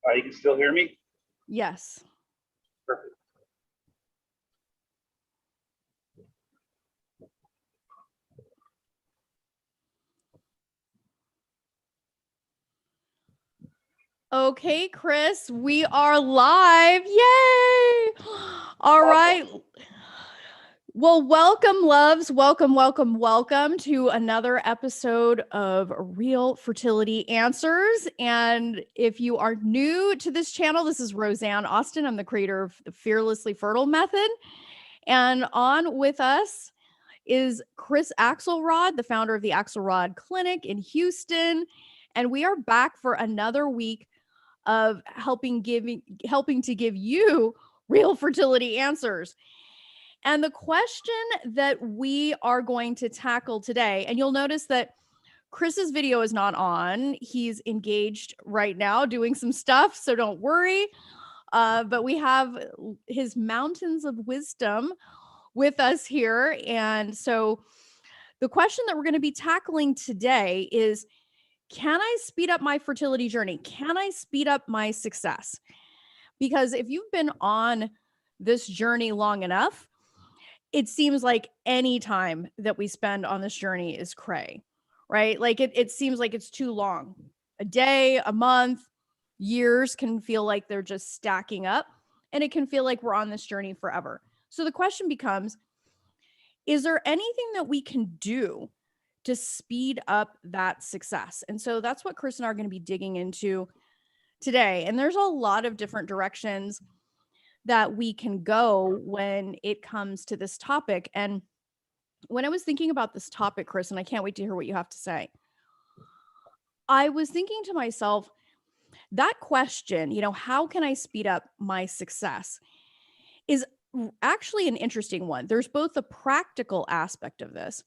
All right, you can still hear me? Yes. Perfect. Okay, Chris, we are live. Yay! All right. Well, welcome, loves. Welcome, welcome, welcome to another episode of Real Fertility Answers. And if you are new to this channel, this is Rosanne Austin. I'm the creator of the Fearlessly Fertile Method. And on with us is Chris Axelrad, the founder of the Axelrad Clinic in Houston. And we are back for another week of helping to give you real fertility answers. And the question that we are going to tackle today, and you'll notice that Chris's video is not on. He's engaged right now doing some stuff, so don't worry. But we have his mountains of wisdom with us here. And so the question that we're going to be tackling today is, can I speed up my fertility journey? Can I speed up my success? Because if you've been on this journey long enough, it seems like any time that we spend on this journey is cray, right? Like it seems like it's too long. A day, a month, years can feel like they're just stacking up, and it can feel like we're on this journey forever. So the question becomes, is there anything that we can do to speed up that success? And so that's what Chris and I are going to be digging into today. And there's a lot of different directions that we can go when it comes to this topic. And when I was thinking about this topic, Chris, and I can't wait to hear what you have to say, I was thinking to myself, that question, how can I speed up my success, is actually an interesting one. There's both the practical aspect of this,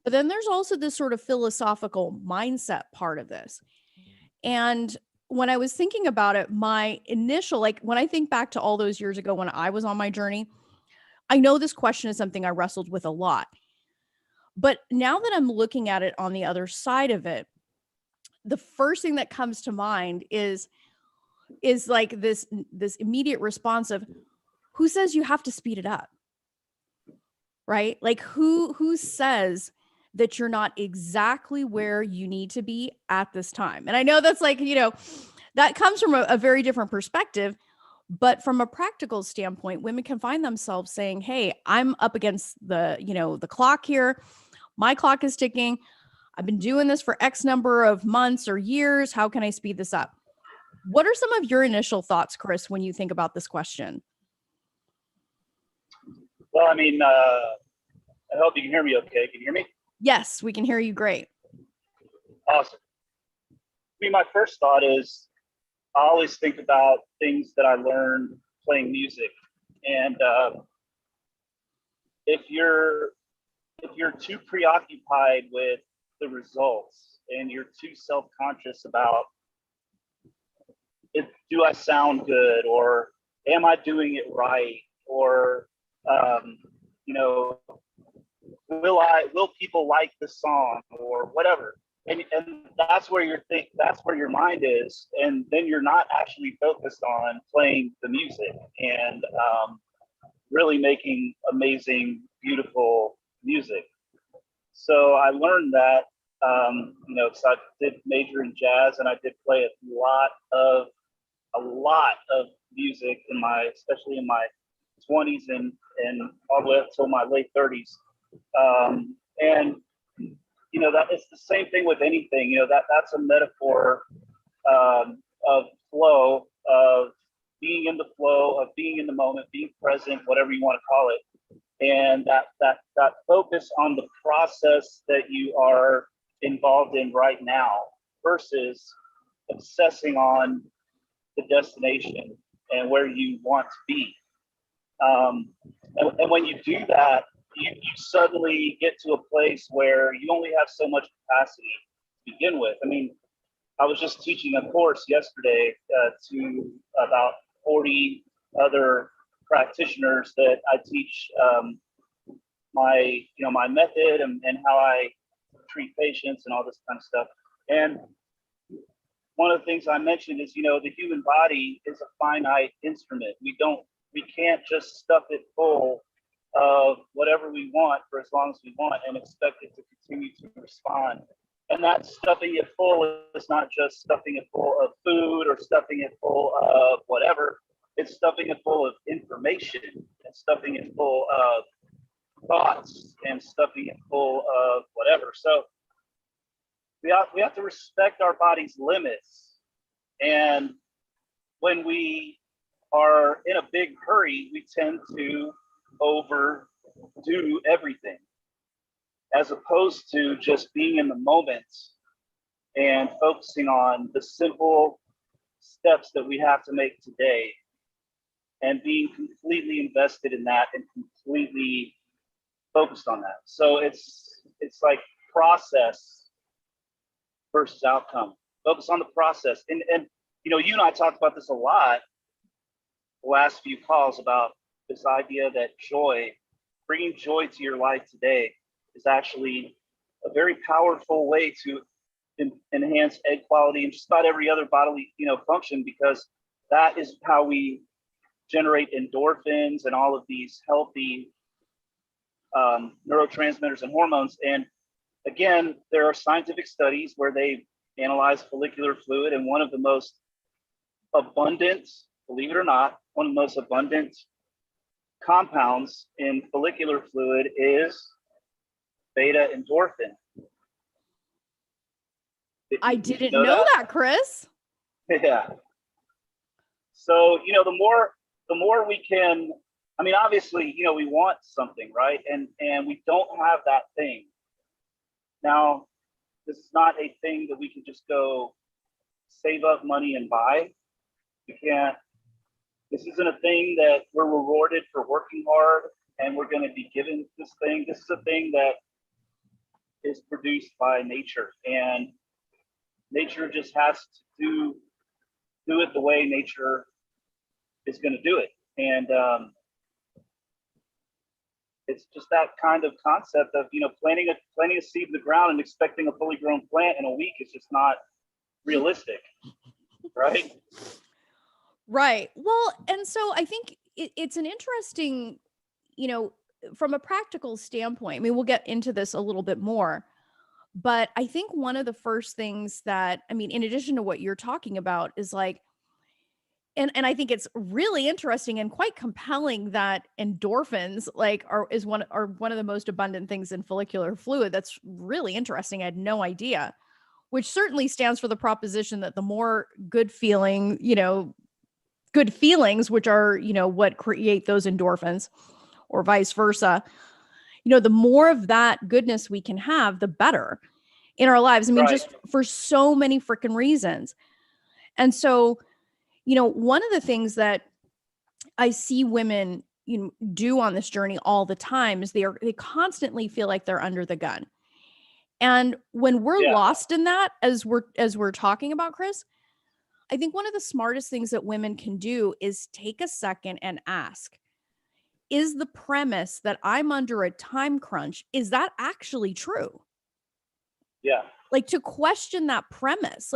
but then there's also this sort of philosophical mindset part of this. And when I was thinking about it, my initial, like when I think back to all those years ago when I was on my journey, I know this question is something I wrestled with a lot. But now that I'm looking at it on the other side of it, the first thing that comes to mind is like this immediate response of, who says you have to speed it up? Right? Like who says that you're not exactly where you need to be at this time? And I know that's like, that comes from a very different perspective, but from a practical standpoint, women can find themselves saying, hey, I'm up against the clock here. My clock is ticking. I've been doing this for X number of months or years. How can I speed this up? What are some of your initial thoughts, Chris, when you think about this question? Well, I mean, I hope you can hear me okay. Can you hear me? Yes, we can hear you great. Awesome. I mean, my first thought is I always think about things that I learned playing music. And if you're too preoccupied with the results and you're too self-conscious about do I sound good, or am I doing it right, or will people like the song or whatever, and that's where your mind is, and then you're not actually focused on playing the music and really making amazing, beautiful music. So I learned that because I did major in jazz, and I did play a lot of music especially in my 20s and all the way up till my late 30s. And that it's the same thing with anything. That's a metaphor of flow, of being in the flow, of being in the moment, being present, whatever you want to call it. And that focus on the process that you are involved in right now versus obsessing on the destination and where you want to be. And when you do that, you suddenly get to a place where you only have so much capacity to begin with. I mean, I was just teaching a course yesterday to about 40 other practitioners that I teach my method and how I treat patients and all this kind of stuff. And one of the things I mentioned is, the human body is a finite instrument. We can't just stuff it full of whatever we want for as long as we want and expect it to continue to respond. And that stuffing it full is not just stuffing it full of food or stuffing it full of whatever. It's stuffing it full of information and stuffing it full of thoughts and stuffing it full of whatever. So we have to respect our body's limits. And when we are in a big hurry, we tend to overdo everything, as opposed to just being in the moment and focusing on the simple steps that we have to make today and being completely invested in that and completely focused on that. So it's like process versus outcome. Focus on the process. And you and I talked about this a lot the last few calls, about this idea that bringing joy to your life today is actually a very powerful way to enhance egg quality and just about every other bodily, function, because that is how we generate endorphins and all of these healthy neurotransmitters and hormones. And again, there are scientific studies where they analyze follicular fluid, and one of the most abundant, believe it or not, one of the most abundant compounds in follicular fluid is beta endorphin. I didn't know that, Chris. Yeah. So, the more we can, obviously, we want something, right? And we don't have that thing. Now, this is not a thing that we can just go save up money and buy. We can't, this isn't a thing that we're rewarded for working hard and we're going to be given this thing. This is a thing that is produced by nature, and nature just has to do it the way nature is going to do it. And it's just that kind of concept of, planting a seed in the ground and expecting a fully grown plant in a week is just not realistic, right? Right. Well, and so I think it's an interesting, from a practical standpoint, we'll get into this a little bit more, but I think one of the first things that, in addition to what you're talking about, is like, and I think it's really interesting and quite compelling that endorphins are one of the most abundant things in follicular fluid. That's really interesting. I had no idea, which certainly stands for the proposition that the more good feelings, which are, what create those endorphins, or vice versa, the more of that goodness we can have, the better in our lives. Right. Just for so many freaking reasons. And so, one of the things that I see women, do on this journey all the time is they constantly feel like they're under the gun. And when we're lost in that, as we're talking about, Chris, I think one of the smartest things that women can do is take a second and ask, is the premise that I'm under a time crunch, is that actually true? Yeah. To question that premise.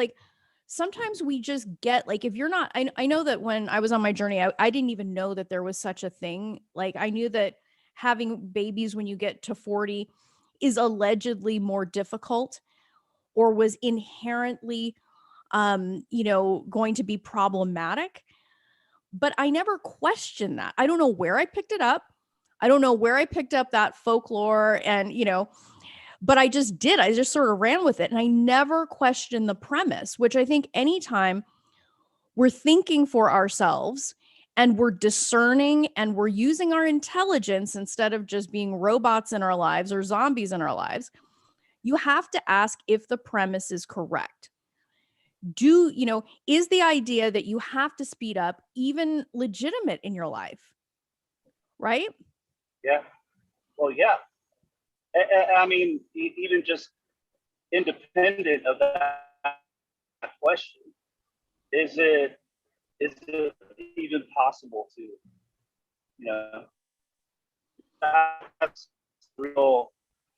Sometimes we just get, if you're not, I know that when I was on my journey, I didn't even know that there was such a thing. I knew that having babies when you get to 40 is allegedly more difficult, or was inherently, going to be problematic. But I never questioned that. I don't know where I picked it up. I don't know where I picked up that folklore and, but I just did. I just sort of ran with it. And I never questioned the premise, which I think anytime we're thinking for ourselves and we're discerning and we're using our intelligence instead of just being robots in our lives or zombies in our lives, you have to ask if the premise is correct. Is the idea that you have to speed up even legitimate in your life? Right? Yeah. Well, yeah. Even just independent of that question, is it even possible to, that's the real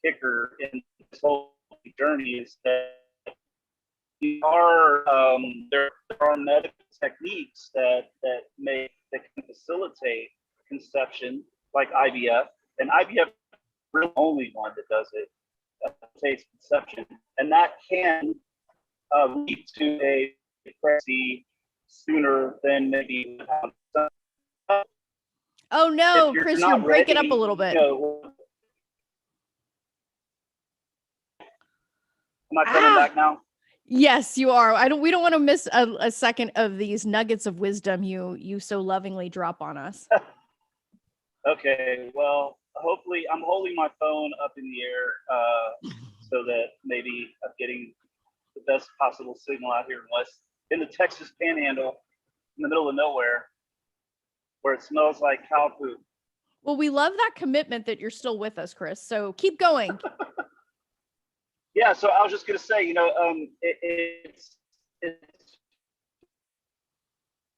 kicker in this whole journey, is that there are medical techniques that can facilitate conception, like IVF, and IVF is really the only one that does it, facilitates conception, and that can lead to a pregnancy sooner than maybe. Oh no, Chris, you're breaking up a little bit. Am I coming back now? Yes, you are. We don't want to miss a second of these nuggets of wisdom you so lovingly drop on us. Okay, well, hopefully I'm holding my phone up in the air so that maybe I'm getting the best possible signal out here in the Texas Panhandle, in the middle of nowhere, where it smells like cow poop. Well, we love that commitment that you're still with us, Chris. So keep going. Yeah, so I was just gonna say, it's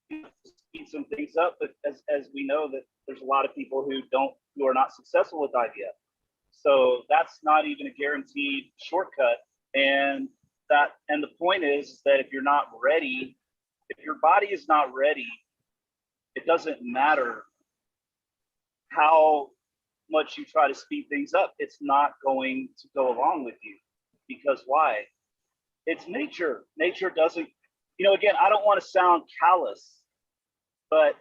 speed some things up, but as we know that there's a lot of people who are not successful with IVF. So that's not even a guaranteed shortcut. And the point is that if you're not ready, if your body is not ready, it doesn't matter how much you try to speed things up, it's not going to go along with you. Because why? It's nature. Nature doesn't, again, I don't want to sound callous, but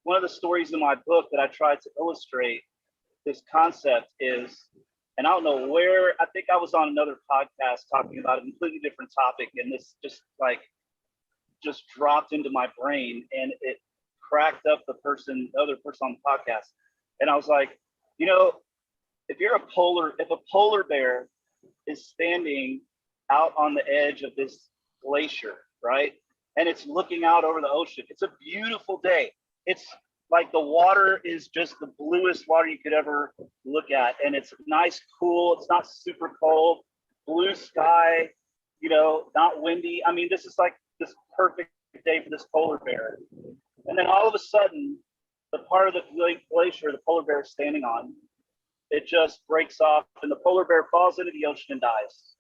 one of the stories in my book that I tried to illustrate this concept is, and I don't know where, I think I was on another podcast talking about a completely different topic, and this just dropped into my brain, and it cracked up the other person on the podcast. And I was like, if a polar bear is standing out on the edge of this glacier, right? And it's looking out over the ocean. It's a beautiful day. It's like the water is just the bluest water you could ever look at. And it's nice, cool. It's not super cold, blue sky, not windy. I mean, this is like this perfect day for this polar bear. And then all of a sudden, the part of the glacier the polar bear is standing on, it just breaks off and the polar bear falls into the ocean and dies.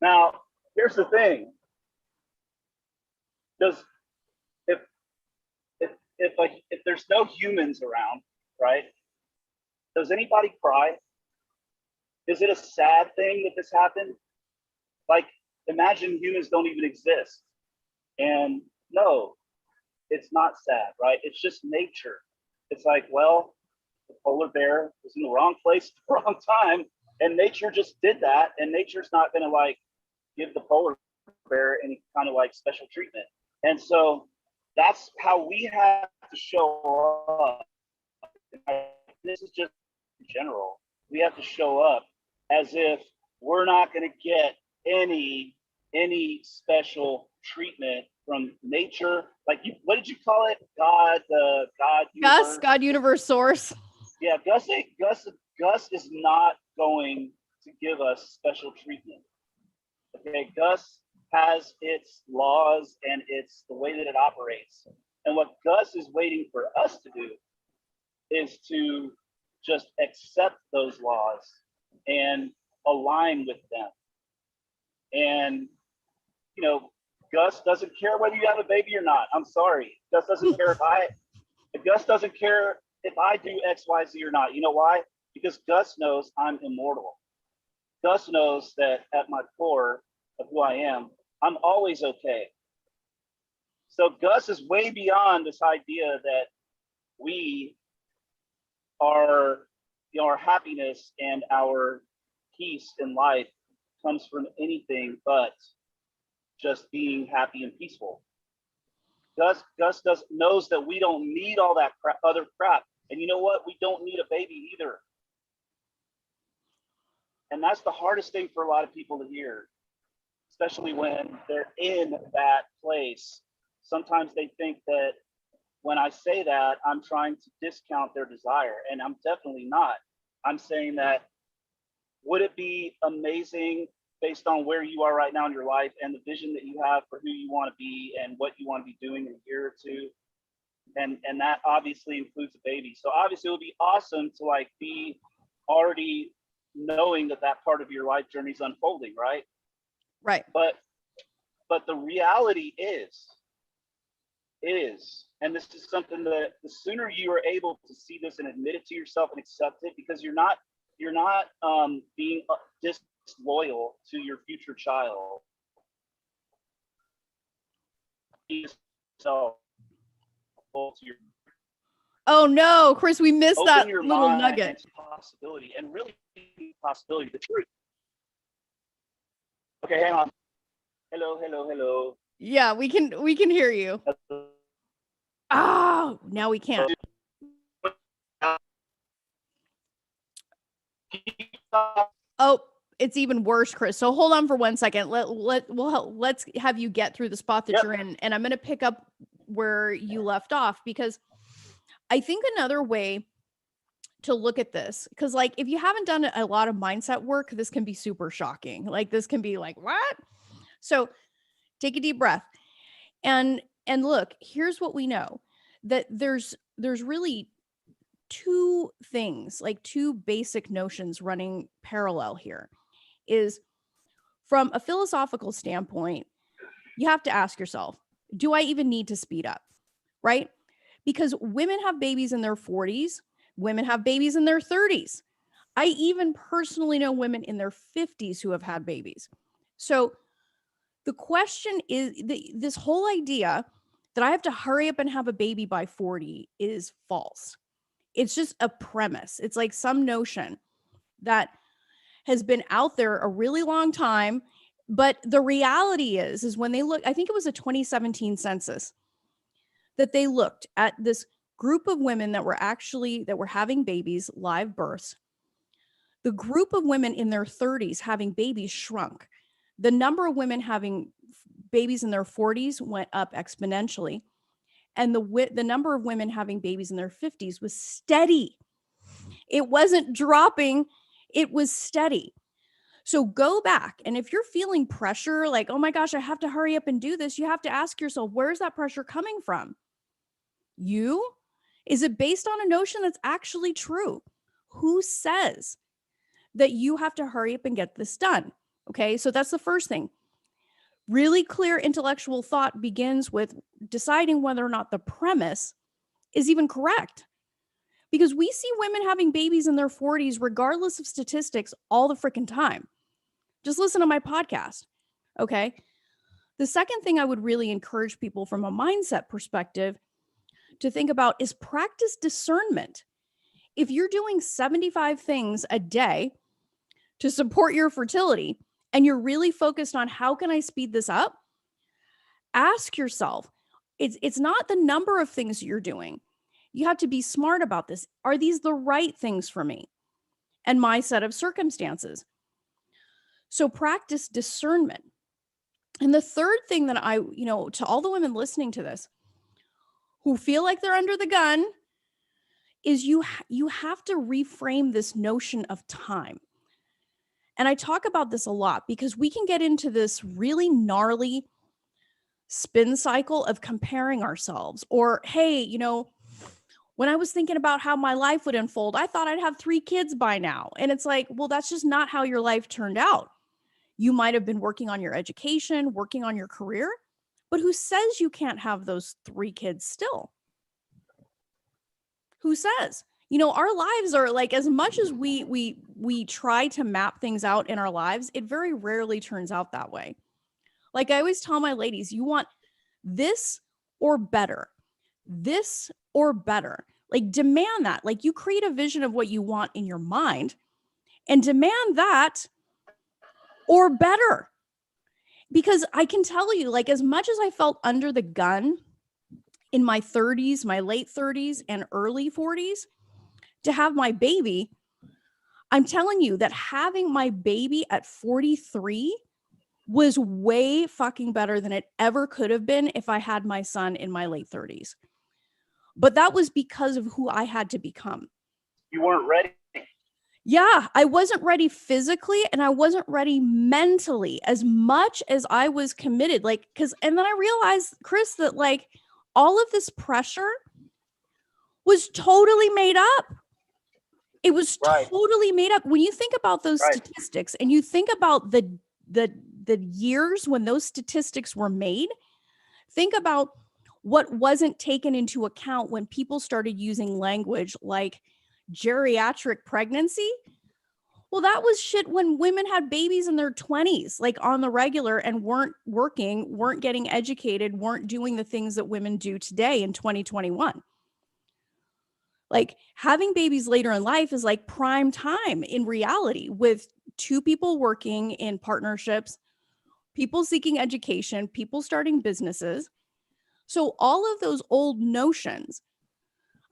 Now, here's the thing. If there's no humans around, right? Does anybody cry? Is it a sad thing that this happened? Like, imagine humans don't even exist. And no, it's not sad, right? It's just nature. It's like, well, the polar bear was in the wrong place at the wrong time, and nature just did that, and nature's not going to give the polar bear any kind of special treatment. And so that's how we have to show up. This is just in general. We have to show up as if we're not going to get any special treatment from nature. What did you call it? God universe? God universe source. Yeah, Gus is not going to give us special treatment. Okay, Gus has its laws and it's the way that it operates. And what Gus is waiting for us to do is to just accept those laws and align with them. And, Gus doesn't care whether you have a baby or not. I'm sorry. Gus doesn't care Gus doesn't care if I do X, Y, Z or not. You know why? Because Gus knows I'm immortal. Gus knows that at my core of who I am, I'm always okay. So Gus is way beyond this idea that we are, our happiness and our peace in life comes from anything but just being happy and peaceful. Gus knows that we don't need all that other crap. And you know what? We don't need a baby either. And that's the hardest thing for a lot of people to hear, especially when they're in that place. Sometimes they think that when I say that, I'm trying to discount their desire, and I'm definitely not. I'm saying that, would it be amazing based on where you are right now in your life and the vision that you have for who you want to be and what you want to be doing in a year or two? And that obviously includes a baby. So obviously it would be awesome to be already knowing that part of your life journey is unfolding, right? Right. But the reality is, and this is something that the sooner you are able to see this and admit it to yourself and accept it, because you're not being disloyal to your future child. So, oh no, Chris, we missed that your little mind nugget. to possibility, and really possibility, the truth. Okay, hang on. Hello. Yeah, we can hear you. Oh, now we can't. Oh, it's even worse, Chris. So hold on for 1 second. Let's have you get through the spot that you're in, and I'm going to pick up where you left off, because I think another way to look at this, because like if you haven't done a lot of mindset work, this can be super shocking. Like this can be like, what? So take a deep breath and look, here's what we know, that there's really two things, like two basic notions running parallel here. Is from a philosophical standpoint, you have to ask yourself, do I even need to speed up? Right? Because women have babies in their 40s, women have babies in their 30s. I even personally know women in their 50s who have had babies. So the question is, this whole idea that I have to hurry up and have a baby by 40 is false. It's just a premise. It's like some notion that has been out there a really long time. But the reality is when they look, I think it was a 2017 census that they looked at this group of women that were having babies, live births. The group of women in their 30s having babies shrunk. The number of women having babies in their 40s went up exponentially. And the number of women having babies in their 50s was steady. It wasn't dropping. It was steady. So go back. And if you're feeling pressure, like, oh my gosh, I have to hurry up and do this, you have to ask yourself, where's that pressure coming from? You? Is it based on a notion that's actually true? Who says that you have to hurry up and get this done? Okay, so that's the first thing. Really clear intellectual thought begins with deciding whether or not the premise is even correct. Because we see women having babies in their 40s, regardless of statistics, all the freaking time. Just listen to my podcast, okay? The second thing I would really encourage people from a mindset perspective to think about is practice discernment. If you're doing 75 things a day to support your fertility, and you're really focused on how can I speed this up, ask yourself, it's not the number of things you're doing. You have to be smart about this. Are these the right things for me and my set of circumstances? So practice discernment. And the third thing that to all the women listening to this who feel like they're under the gun, is you have to reframe this notion of time. And I talk about this a lot because we can get into this really gnarly spin cycle of comparing ourselves, or, hey, when I was thinking about how my life would unfold, I thought I'd have 3 kids by now. And it's like, well, that's just not how your life turned out. You might have been working on your education, working on your career, but who says you can't have those 3 kids still? Who says? Our lives are like, as much as we try to map things out in our lives, it very rarely turns out that way. Like I always tell my ladies, you want this or better. This or better. Like demand that. Like you create a vision of what you want in your mind and demand that or better. Because I can tell you, like, as much as I felt under the gun in my 30s, my late 30s and early 40s to have my baby, I'm telling you that having my baby at 43 was way fucking better than it ever could have been if I had my son in my late 30s. But that was because of who I had to become. You weren't ready. Yeah, I wasn't ready physically and I wasn't ready mentally as much as I was committed. And then I realized, Chris, that like all of this pressure was totally made up. It was totally made up. When you think about those statistics and you think about the the years when those statistics were made, think about what wasn't taken into account when people started using language like geriatric pregnancy. Well, that was shit when women had babies in their 20s, like on the regular, and weren't working, weren't getting educated, weren't doing the things that women do today in 2021. Like having babies later in life is like prime time in reality, with two people working in partnerships, people seeking education, people starting businesses. So all of those old notions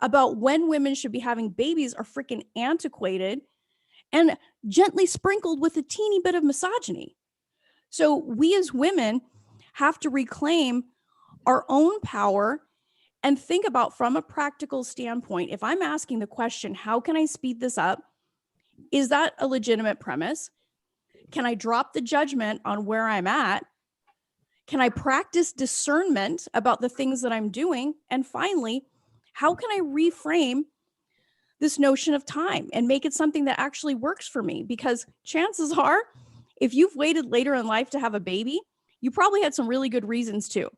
about when women should be having babies are freaking antiquated and gently sprinkled with a teeny bit of misogyny. So we as women have to reclaim our own power and think about, from a practical standpoint, if I'm asking the question, how can I speed this up? Is that a legitimate premise? Can I drop the judgment on where I'm at? Can I practice discernment about the things that I'm doing? And finally, how can I reframe this notion of time and make it something that actually works for me? Because chances are, if you've waited later in life to have a baby, you probably had some really good reasons to,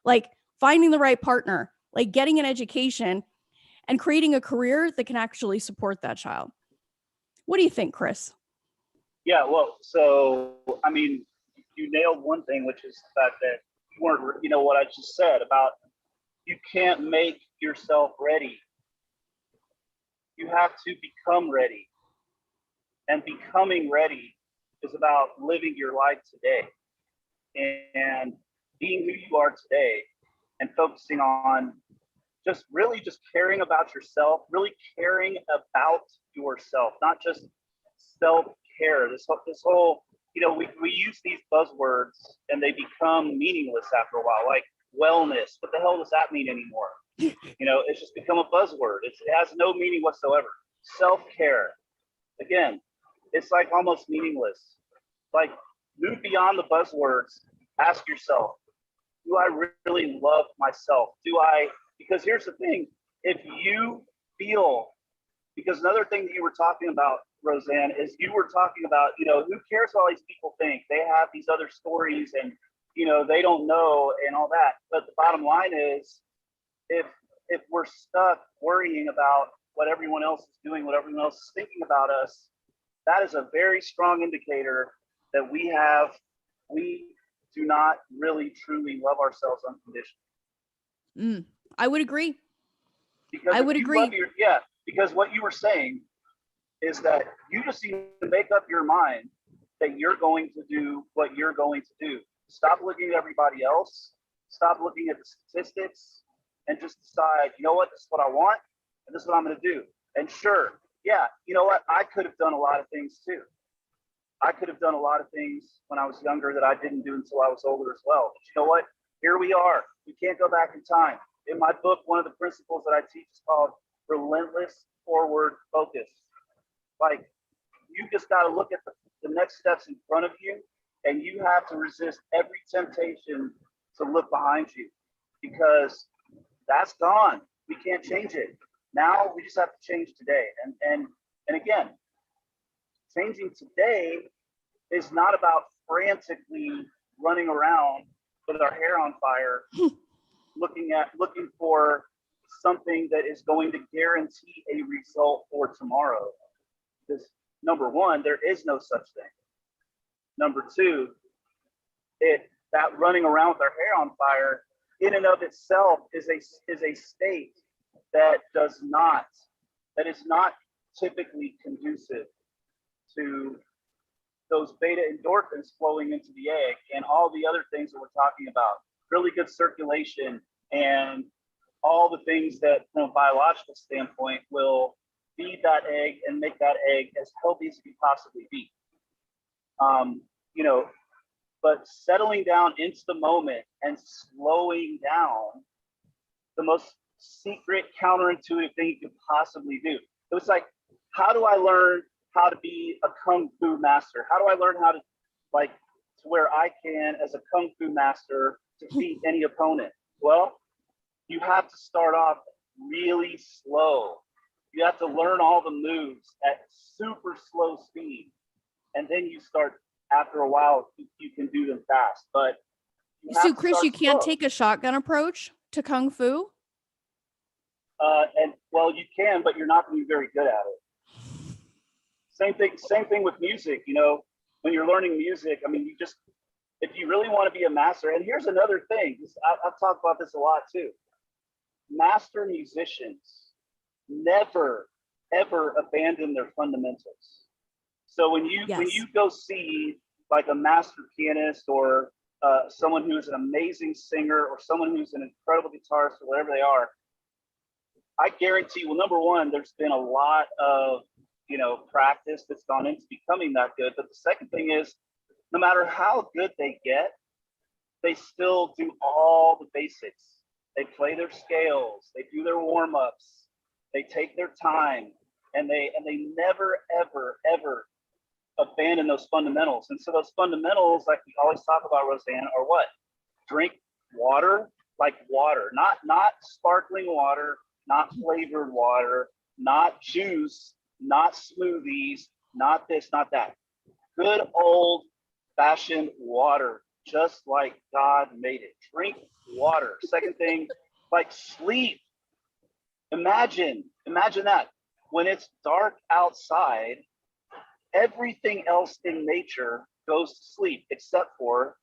like finding the right partner, like getting an education and creating a career that can actually support that child. What do you think, Chris? Yeah, well, so, I mean, you nailed one thing, which is the fact that you weren't, you know, what I just said about you can't make yourself ready. You have to become ready. And becoming ready is about living your life today and being who you are today and focusing on just really just caring about yourself, really caring about yourself, not just self-care. This whole, you know, we use these buzzwords and they become meaningless after a while, like wellness. What the hell does that mean anymore? You know, it's just become a buzzword. It has no meaning whatsoever. Self-care, again, it's like almost meaningless. Like, move beyond the buzzwords. Ask yourself, do I really love myself? Because here's the thing, if you feel, because another thing that you were talking about, Rosanne, is you were talking about, you know, who cares what all these people think? They have these other stories and, you know, they don't know and all that. But the bottom line is, if we're stuck worrying about what everyone else is doing, what everyone else is thinking about us, that is a very strong indicator that we do not really truly love ourselves unconditionally. I would agree. Because because what you were saying is that you just need to make up your mind that you're going to do what you're going to do. Stop looking at everybody else. Stop looking at the statistics and just decide, you know what, this is what I want and this is what I'm going to do. And sure, yeah, you know what, I could have done a lot of things too. I could have done a lot of things when I was younger that I didn't do until I was older as well. But you know what? Here we are. We can't go back in time. In my book, one of the principles that I teach is called relentless forward focus. Like, you just got to look at the next steps in front of you, and you have to resist every temptation to look behind you, because that's gone. We can't change it. Now we just have to change today. And again, changing today is not about frantically running around with our hair on fire, looking for something that is going to guarantee a result for tomorrow. Because number one, there is no such thing. Number two, that running around with our hair on fire in and of itself is a state that is not typically conducive to those beta endorphins flowing into the egg and all the other things that we're talking about. Really good circulation and all the things that, from a biological standpoint, will feed that egg and make that egg as healthy as it can possibly be. You know, but settling down into the moment and slowing down, the most secret counterintuitive thing you could possibly do. It was like, how do I learn how to be a kung fu master? How do I learn how to, like, to where I can, as a kung fu master, defeat any opponent? Well, you have to start off really slow. You have to learn all the moves at super slow speed. And then you start after a while, you can do them fast. But So, Chris, you can't take a shotgun approach to Kung Fu? And well, you can, but you're not going to be very good at it. Same thing with music. You know, when you're learning music, I mean, if you really want to be a master, and here's another thing, I've talked about this a lot too. Master musicians never, ever abandon their fundamentals. So when you go see like a master pianist or someone who's an amazing singer or someone who's an incredible guitarist or whatever they are, I guarantee, well, number one, there's been a lot of, you know, practice that's gone into becoming that good. But the second thing is, no matter how good they get, they still do all the basics. They play their scales, they do their warm-ups, they take their time, and they never, ever, ever abandon those fundamentals. And so those fundamentals, like we always talk about, Rosanne, are what? Drink water like water, not sparkling water, not flavored water, not juice, not smoothies, not this, not that. Good old fashioned water, just like God made it. Drink water. Second thing, like sleep. Imagine that. When it's dark outside, everything else in nature goes to sleep except for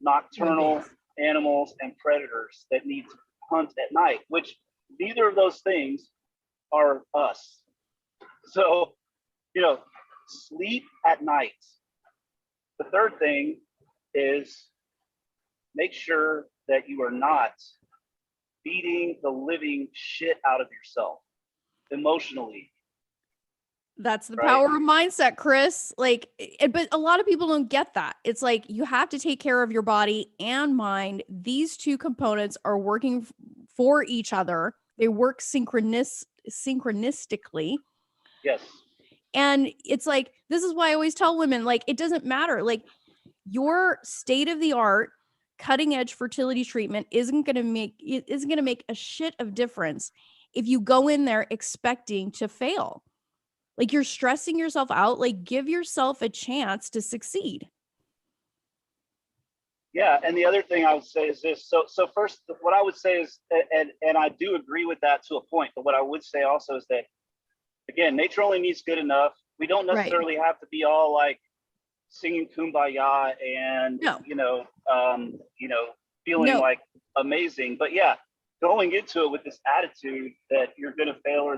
nocturnal animals and predators that need to hunt at night, which neither of those things are us. So, you know, sleep at night. The third thing is make sure that you are not beating the living shit out of yourself emotionally. That's the power of mindset, Chris. Like, but a lot of people don't get that. It's like you have to take care of your body and mind. These two components are working for each other. They work synchronistically. Yes. And it's like, this is why I always tell women, like, it doesn't matter. Like, your state of the art cutting edge fertility treatment isn't going to make a shit of difference if you go in there expecting to fail. Like, you're stressing yourself out. Like, give yourself a chance to succeed. Yeah, and the other thing I would say is this. So first, what I would say is, and I do agree with that to a point, but what I would say also is that, again, nature only needs good enough. We don't necessarily have to be all like singing Kumbaya and feeling like amazing. But yeah, going into it with this attitude that you're gonna fail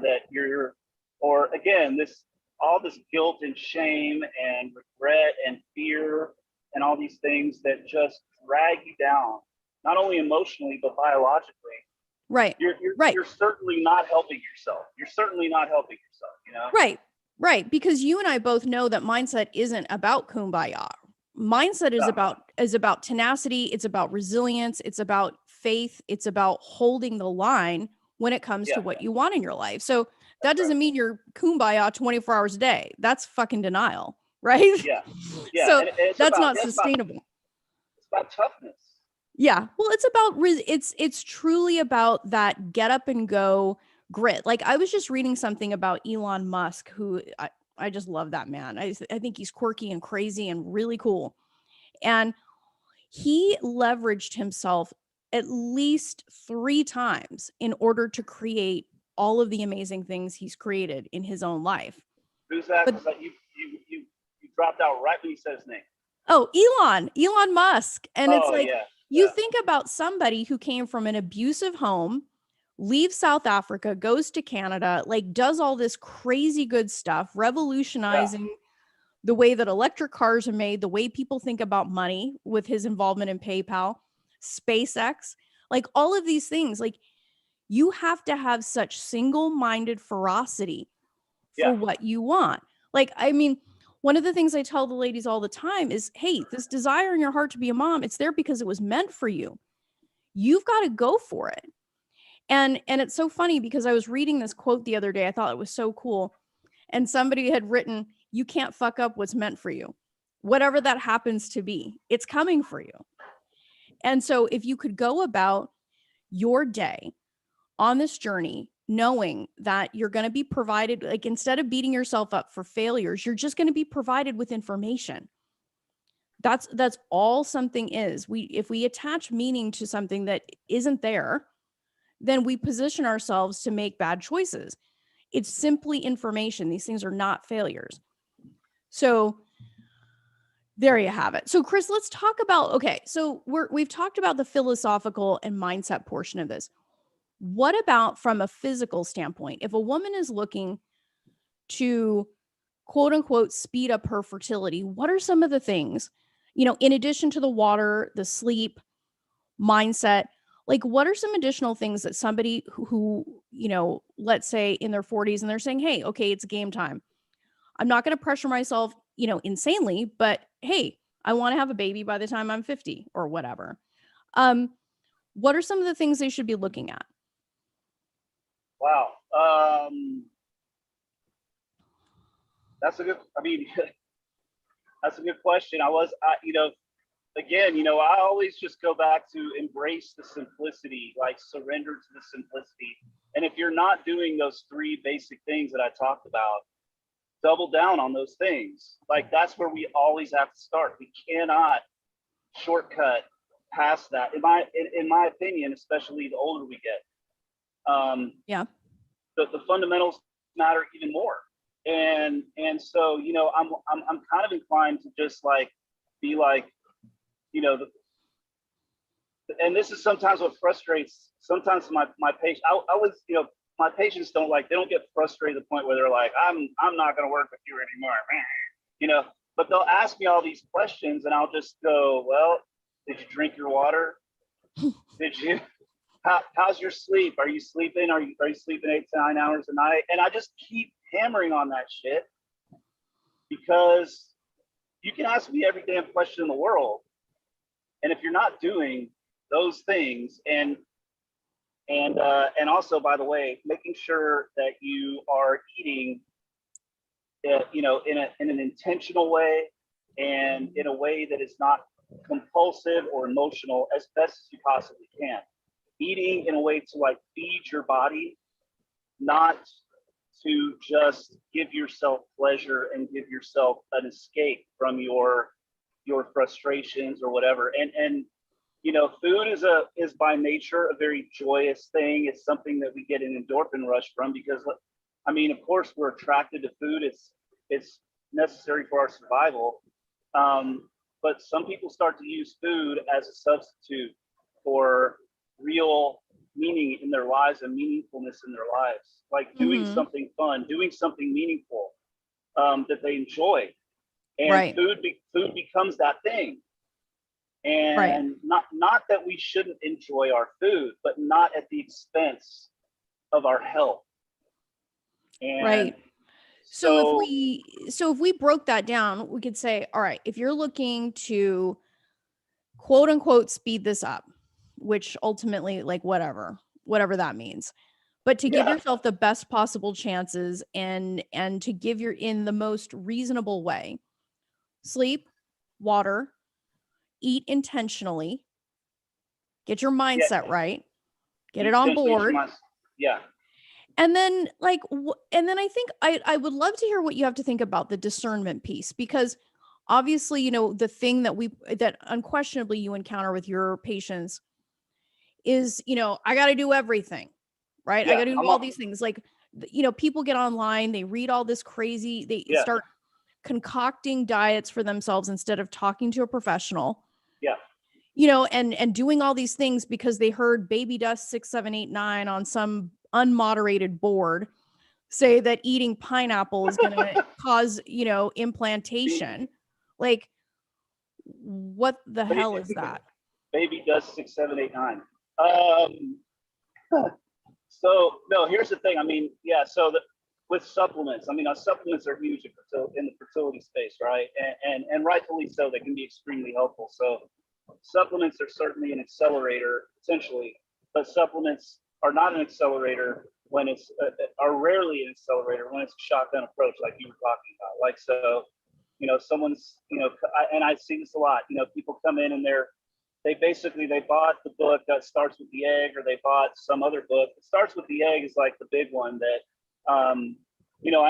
or again, all this guilt and shame and regret and fear and all these things that just drag you down, not only emotionally but biologically. Right. You're certainly not helping yourself. You're certainly not helping yourself, you know? Right. Because you and I both know that mindset isn't about kumbaya. Mindset is about tenacity. It's about resilience. It's about faith. It's about holding the line when it comes to what you want in your life. So that doesn't mean you're kumbaya 24 hours a day. That's fucking denial, right? Yeah. So that's not sustainable. It's about toughness. Yeah. Well, it's truly about that get up and go grit. Like, I was just reading something about Elon Musk, who I just love that man. I think he's quirky and crazy and really cool. And he leveraged himself at least 3 times in order to create all of the amazing things he's created in his own life. Who's that? You dropped out right when you said his name. Oh, Elon Musk. And it's like, you think about somebody who came from an abusive home, leaves South Africa, goes to Canada, like does all this crazy good stuff, revolutionizing the way that electric cars are made, the way people think about money with his involvement in PayPal, SpaceX, like all of these things. Like, you have to have such single-minded ferocity for what you want. Like, I mean, one of the things I tell the ladies all the time is, hey, this desire in your heart to be a mom, it's there because it was meant for you. You've got to go for it. And it's so funny because I was reading this quote the other day. I thought it was so cool. And somebody had written, you can't fuck up what's meant for you. Whatever that happens to be, it's coming for you. And so if you could go about your day on this journey, knowing that you're going to be provided, like, instead of beating yourself up for failures, you're just going to be provided with information. That's all something is. If we attach meaning to something that isn't there, then we position ourselves to make bad choices. It's simply information. These things are not failures. So there you have it. So Chris, let's talk about, okay, so we've talked about the philosophical and mindset portion of this. What about from a physical standpoint? If a woman is looking to quote unquote speed up her fertility, what are some of the things, in addition to the water, the sleep, mindset, like what are some additional things that somebody who let's say in their 40s and they're saying, hey, okay, it's game time. I'm not going to pressure myself, insanely, but hey, I want to have a baby by the time I'm 50 or whatever. What are some of the things they should be looking at? Wow. That's a good question. I always just go back to embrace the simplicity, like surrender to the simplicity. And if you're not doing those three basic things that I talked about, double down on those things. Like that's where we always have to start. We cannot shortcut past that. In my opinion, especially the older we get, the fundamentals matter even more. And so I'm kind of inclined to just like be like, and this is sometimes what frustrates sometimes my patient. My patients they don't get frustrated to the point where they're like, I'm not going to work with you anymore, but they'll ask me all these questions and I'll just go, well, did you drink your water? How's your sleep? Are you sleeping? Are you sleeping 8 to 9 hours a night? And I just keep hammering on that shit because you can ask me every damn question in the world. And if you're not doing those things and also, by the way, making sure that you are eating, in an intentional way and in a way that is not compulsive or emotional as best as you possibly can. Eating in a way to like feed your body, not to just give yourself pleasure and give yourself an escape from your frustrations or whatever. And food is by nature a very joyous thing. It's something that we get an endorphin rush from because, of course, we're attracted to food. It's necessary for our survival. But some people start to use food as a substitute for real meaning in their lives and meaningfulness in their lives, like doing something fun, doing something meaningful that they enjoy. And food becomes that thing. And not that we shouldn't enjoy our food, but not at the expense of our health. And so if we broke that down, we could say, all right, if you're looking to quote unquote speed this up, which ultimately, like whatever that means, but to give yourself the best possible chances and to give in the most reasonable way, sleep, water, eat intentionally, get your mindset right, get it on board. And then I think I would love to hear what you have to think about the discernment piece, because obviously, the thing that unquestionably you encounter with your patients is, I got to do everything, right? I got to do all these things. Like, people get online, they read all this crazy, they start concocting diets for themselves instead of talking to a professional. And doing all these things because they heard Baby Dust 6789 on some unmoderated board say that eating pineapple is going to cause, implantation. Like, what the hell is that? Baby Dust 6789. So no, here's the thing. With supplements, supplements are huge in the fertility space, right? And rightfully so, they can be extremely helpful. So supplements are certainly an accelerator, potentially, but supplements are not an accelerator when are rarely an accelerator when it's a shotgun approach, like you were talking about. Like, so, someone's, and I see this a lot, people come in and they bought the book that starts with the egg, or they bought some other book. It starts with the egg is like the big one that, I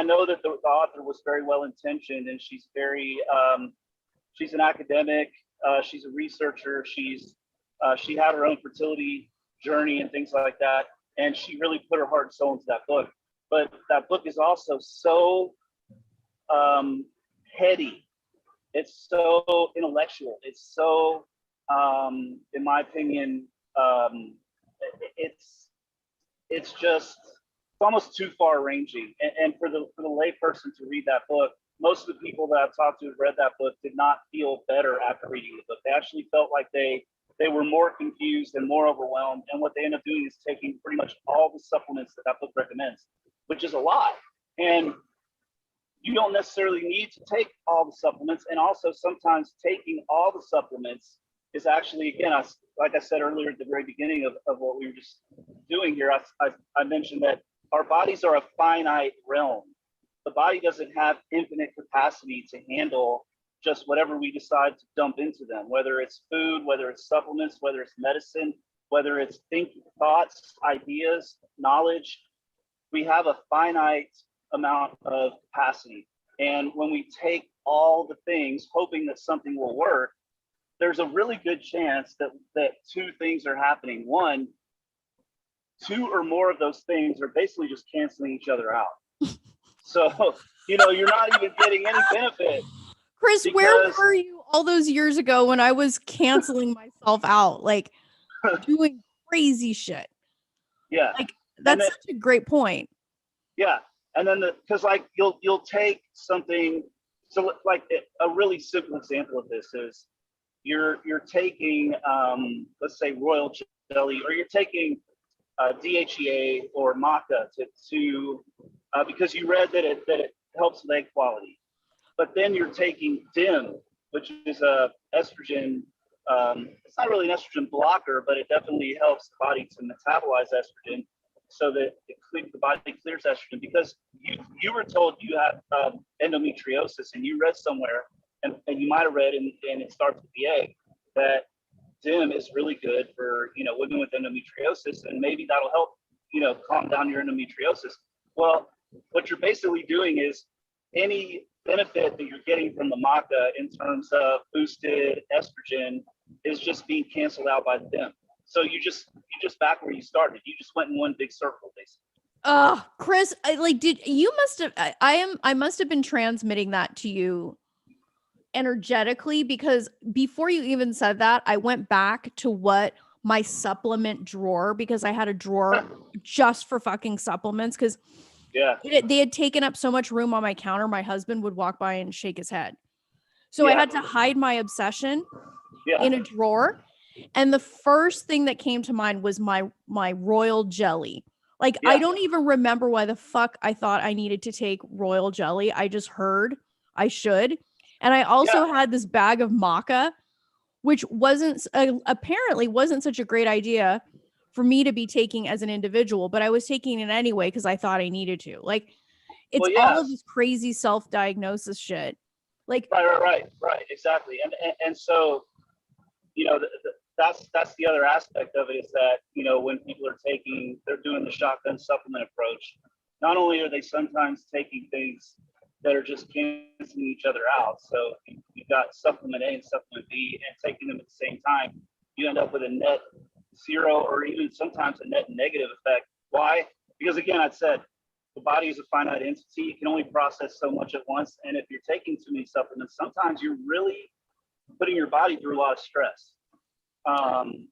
know that the author was very well intentioned, and she's very, she's an academic. She's a researcher. She had her own fertility journey and things like that. And she really put her heart and soul into that book. But that book is also so heady. It's so intellectual. It's so, in my opinion, it's almost too far ranging. And for the lay person to read that book, most of the people that I've talked to who've read that book did not feel better after reading the book. They actually felt like they were more confused and more overwhelmed. And what they end up doing is taking pretty much all the supplements that book recommends, which is a lot. And you don't necessarily need to take all the supplements. And also sometimes taking all the supplements is actually, again, like I said earlier at the very beginning of what we were just doing here, I mentioned that our bodies are a finite realm. The body doesn't have infinite capacity to handle just whatever we decide to dump into them, whether it's food, whether it's supplements, whether it's medicine, whether it's thinking, thoughts, ideas, knowledge. We have a finite amount of capacity. And when we take all the things, hoping that something will work, there's a really good chance that two things are happening. One, two or more of those things are basically just canceling each other out. So, you're not even getting any benefit. Chris, where were you all those years ago when I was canceling myself out, like doing crazy shit? Yeah. Like, that's such a great point. Yeah. And then because like you'll take something, so like a really simple example of this is you're taking let's say royal jelly, or you're taking DHEA or Maca to because you read that it helps with egg quality, but then you're taking DIM, which is a estrogen. It's not really an estrogen blocker, but it definitely helps the body to metabolize estrogen, so that the body clears estrogen. Because you were told you had endometriosis, and you read somewhere, and you might have read, and it starts with the egg, that DIM is really good for women with endometriosis, and maybe that'll help calm down your endometriosis. Well, what you're basically doing is any benefit that you're getting from the Maca in terms of boosted estrogen is just being canceled out by the DIM. So you just back where you started. You just went in one big circle, basically. Chris, I must have been transmitting that to you energetically, because before you even said that, I went back to what my supplement drawer, because I had a drawer just for fucking supplements, because they had taken up so much room on my counter. My husband would walk by and shake his head. So I had to hide my obsession in a drawer. And the first thing that came to mind was my royal jelly. Like, I don't even remember why the fuck I thought I needed to take royal jelly. I just heard I should. And I also had this bag of Maca, which apparently wasn't such a great idea for me to be taking as an individual, but I was taking it anyway because I thought I needed to. Like, it's all of this crazy self-diagnosis shit. Like, right, exactly. And so, that's the other aspect of it, is that when people they're doing the shotgun supplement approach, not only are they sometimes taking things that are just canceling each other out. So you've got supplement A and supplement B, and taking them at the same time, you end up with a net zero, or even sometimes a net negative effect. Why? Because again, I said, the body is a finite entity. You can only process so much at once. And if you're taking too many supplements, sometimes you're really putting your body through a lot of stress.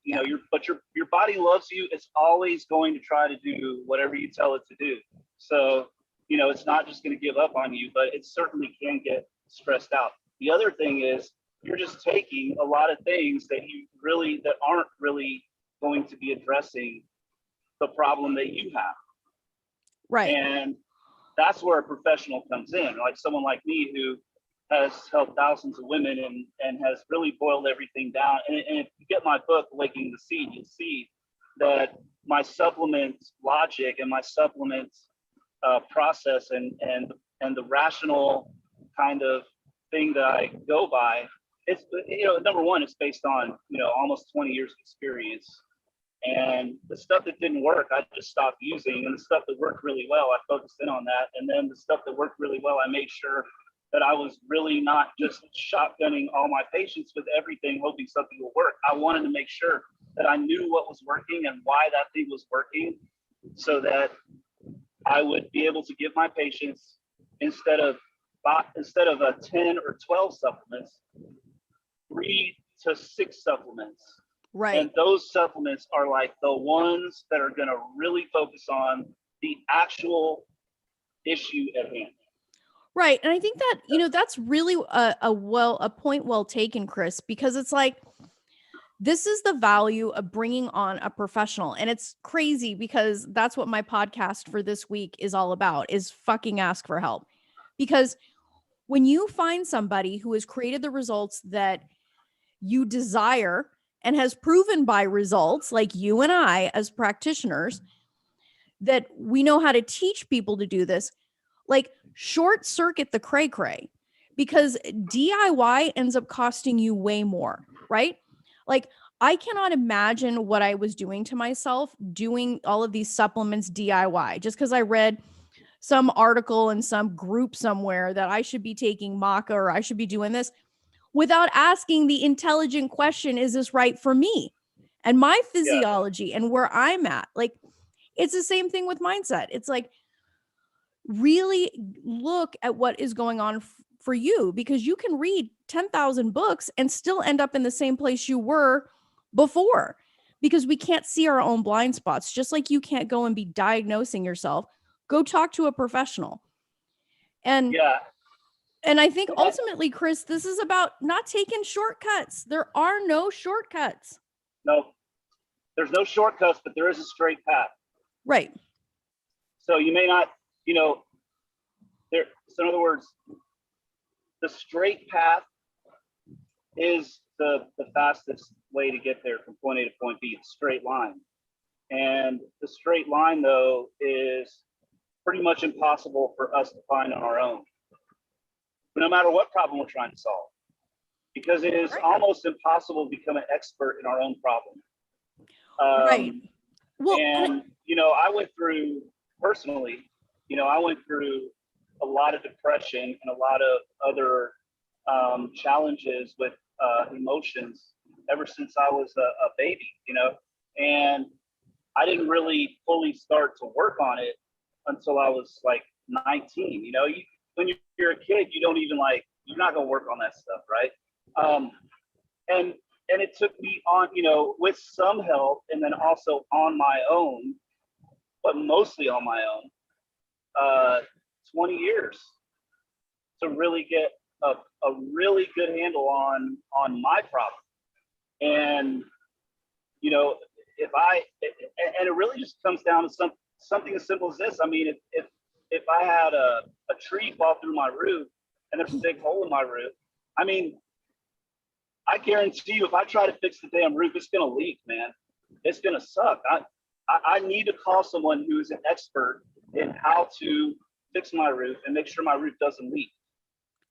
Your body loves you. It's always going to try to do whatever you tell it to do. So, it's not just going to give up on you, but it certainly can get stressed out. The other thing is, you're just taking a lot of things that aren't really going to be addressing the problem that you have. Right. And that's where a professional comes in, like someone like me who has helped thousands of women and has really boiled everything down. And if you get my book, Awakening the Seed, you'll see that my supplement logic and my supplement process and the rational kind of thing that I go by, it's, number one, it's based on, almost 20 years of experience. And the stuff that didn't work, I just stopped using. And the stuff that worked really well, I focused in on that. And then the stuff that worked really well, I made sure that I was really not just shotgunning all my patients with everything, hoping something will work. I wanted to make sure that I knew what was working and why that thing was working, so that I would be able to give my patients, instead of 10 or 12 supplements, 3 to 6 supplements. Right. And those supplements are like the ones that are going to really focus on the actual issue at hand. Right. And I think that, that's really a point well taken, Chris, because it's like, this is the value of bringing on a professional. And it's crazy because that's what my podcast for this week is all about, is fucking ask for help. Because when you find somebody who has created the results that you desire and has proven by results, like you and I as practitioners, that we know how to teach people to do this, like short circuit the cray cray, because DIY ends up costing you way more, right? Like, I cannot imagine what I was doing to myself doing all of these supplements DIY just because I read some article in some group somewhere that I should be taking Maca or I should be doing this, without asking the intelligent question, is this right for me and my physiology and where I'm at? Like, it's the same thing with mindset. It's like, really look at what is going on for you, because you can read 10,000 books and still end up in the same place you were before, because we can't see our own blind spots. Just like you can't go and be diagnosing yourself, go talk to a professional. And I think ultimately, Chris, this is about not taking shortcuts. There are no shortcuts. No, there's no shortcuts, but there is a straight path. Right. So you may not, so in other words, the straight path is the fastest way to get there from point A to point B. It's a straight line. And the straight line, though, is pretty much impossible for us to find on our own, no matter what problem we're trying to solve, because it is almost impossible to become an expert in our own problem. Right. Well, and, I went through, personally, I went through a lot of depression and a lot of other challenges with emotions ever since I was a baby, and I didn't really fully start to work on it until I was like 19. When you're a kid, you don't even you're not gonna work on that stuff, right? And it took me on, with some help, and then also on my own, but mostly on my own, 20 years to really get a really good handle on my problem. And and it really just comes down to something as simple as this. I mean, if I had a tree fall through my roof and there's a big hole in my roof, I mean, I guarantee you, if I try to fix the damn roof, it's gonna leak, man. It's gonna suck. I need to call someone who's an expert in how to fix my roof and make sure my roof doesn't leak.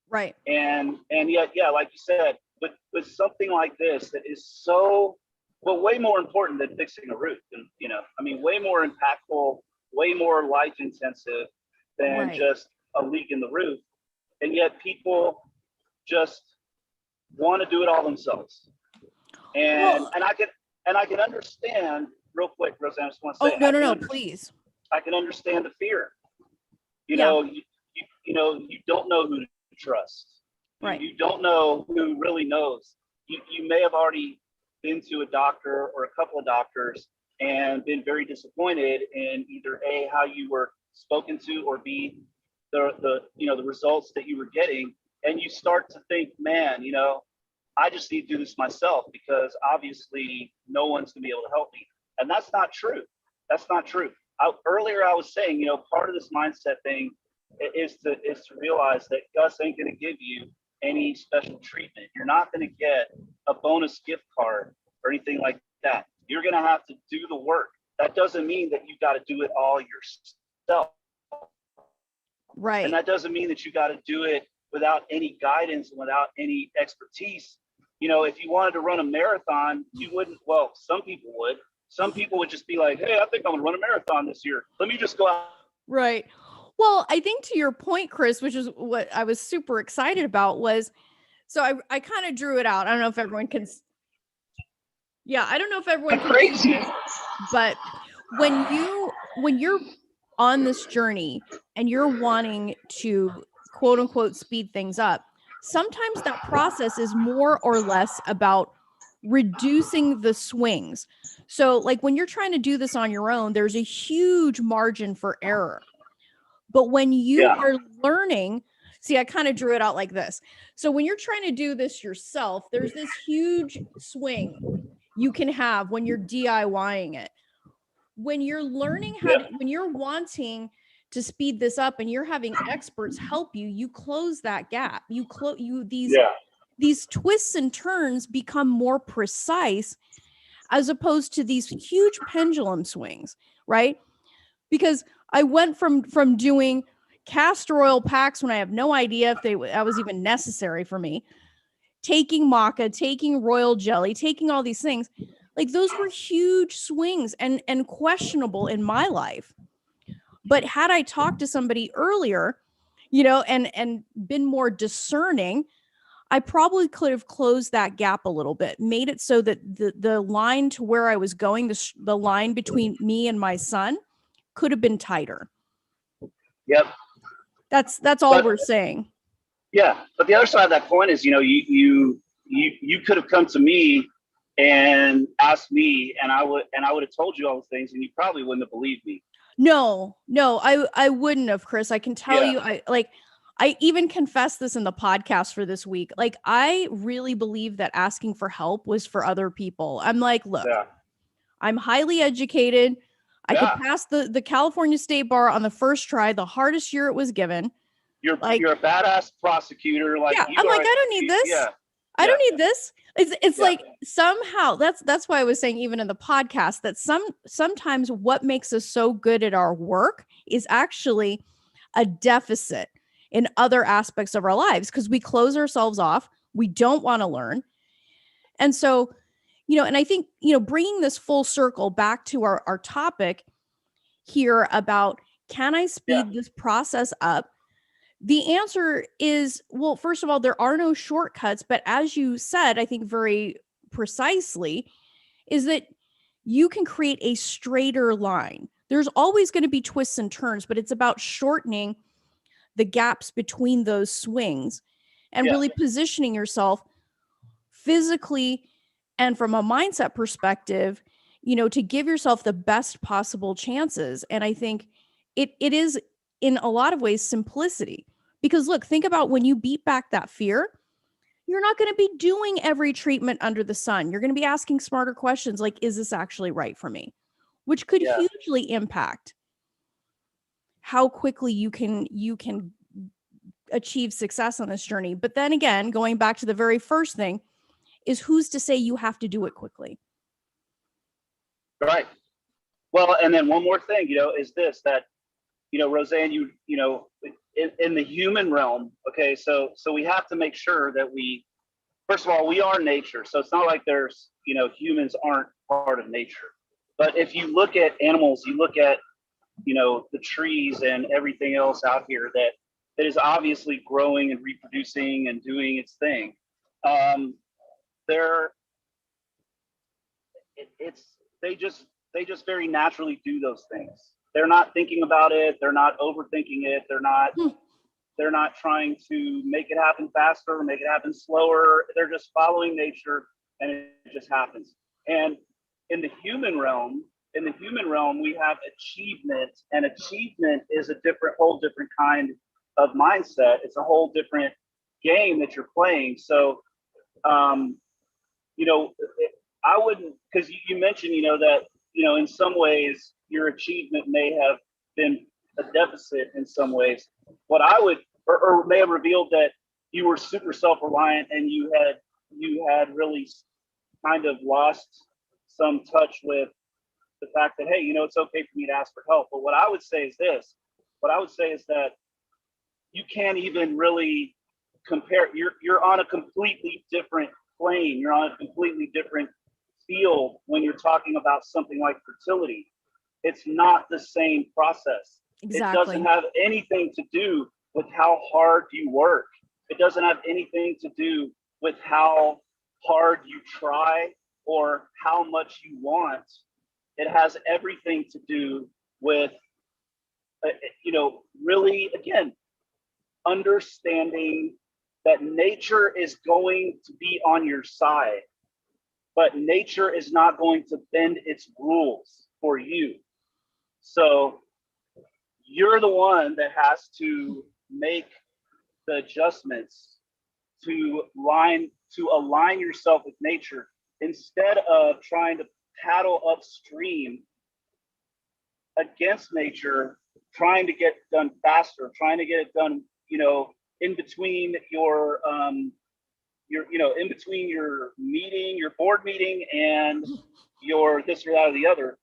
Right. And yet, like you said, with something like this that is way more important than fixing a roof, and way more impactful, way more life intensive than just a leak in the roof. And yet people just want to do it all themselves. And I can understand, real quick, Rosanne, I just want to say, no, please. I can understand the fear. You don't know who to trust. Right. You don't know who really knows. You may have already been to a doctor or a couple of doctors and been very disappointed in either A, how you were spoken to, or B, the results that you were getting. And you start to think, man, I just need to do this myself, because obviously no one's gonna be able to help me. And that's not true. That's not true. Earlier I was saying, part of this mindset thing is to realize that Gus ain't gonna give you any special treatment. You're not gonna get a bonus gift card or anything like that. You're gonna have to do the work. That doesn't mean that you gotta do it all yourself. Right. And that doesn't mean that you gotta do it without any guidance and without any expertise. If you wanted to run a marathon, you wouldn't, well, some people would. Some people would just be like, hey, I think I'm gonna run a marathon this year. Let me just go out. Right. Well, I think to your point, Chris, which is what I was super excited about was, so I kind of drew it out. I don't know if everyone can, yeah, I don't know if everyone can see Crazy. this, but when you're on this journey and you're wanting to quote unquote speed things up, sometimes that process is more or less about reducing the swings. So like when you're trying to do this on your own, there's a huge margin for error. But when you Yeah. are learning, see, I kind of drew it out like this. So when you're trying to do this yourself, there's this huge swing you can have when you're DIYing it. When you're learning how to, when you're wanting to speed this up and you're having experts help you, you close that gap. These twists and turns become more precise as opposed to these huge pendulum swings, right? Because I went from doing castor oil packs when I have no idea if that was even necessary for me, taking maca, taking royal jelly, taking all these things. Like those were huge swings and questionable in my life. But had I talked to somebody earlier, and been more discerning, I probably could have closed that gap a little bit, made it so that the line to where I was going, the line between me and my son could have been tighter. Yep. That's all we're saying. Yeah, but the other side of that coin is, you could have come to me and asked me, and I would have told you all the things, and you probably wouldn't have believed me. No, I wouldn't have, Chris. I can tell you, I even confessed this in the podcast for this week. Like, I really believe that asking for help was for other people. I'm like, look, I'm highly educated. I could pass the California State Bar on the first try, the hardest year it was given. You're a badass prosecutor. Like, yeah, I'm like, I don't need this. I don't need this. It's like somehow that's why I was saying even in the podcast that sometimes what makes us so good at our work is actually a deficit in other aspects of our lives because we close ourselves off. We don't want to learn. And so, and I think, bringing this full circle back to our topic here about, can I speed this process up? The answer is, well, first of all, there are no shortcuts, but as you said, I think very precisely, is that you can create a straighter line. There's always going to be twists and turns, but it's about shortening the gaps between those swings and really positioning yourself physically and from a mindset perspective, to give yourself the best possible chances. And I think it is in a lot of ways simplicity, because look, think about when you beat back that fear, you're not going to be doing every treatment under the sun. You're going to be asking smarter questions like, is this actually right for me? Which could hugely impact how quickly you can achieve success on this journey. But then again, going back to the very first thing is, who's to say you have to do it quickly? Right. Well, and then one more thing, is this, that, Rosanne, in the human realm, okay, so we have to make sure that first of all, we are nature. So it's not like there's, humans aren't part of nature. But if you look at animals, you look at, the trees and everything else out here that is obviously growing and reproducing and doing its thing. They just very naturally do those things. They're not thinking about it. They're not overthinking it. They're not trying to make it happen faster or make it happen slower. They're just following nature, and it just happens. And in the human realm, we have achievement, and achievement is whole different kind of mindset. It's a whole different game that you're playing. So, I wouldn't, because you mentioned, that, in some ways your achievement may have been a deficit in some ways. What I would, or may have revealed that you were super self-reliant and you had really kind of lost some touch with the fact that, hey, it's okay for me to ask for help. But what I would say is this. What I would say is that you can't even really compare. You're on a completely different plane. You're on a completely different field when you're talking about something like fertility. It's not the same process. Exactly. It doesn't have anything to do with how hard you work. It doesn't have anything to do with how hard you try or how much you want. It has everything to do with, really, again, understanding that nature is going to be on your side, but nature is not going to bend its rules for you. So you're the one that has to make the adjustments to align yourself with nature instead of trying to paddle upstream against nature, trying to get done faster, trying to get it done, in between your in between your meeting, your board meeting, and your this or that or the other.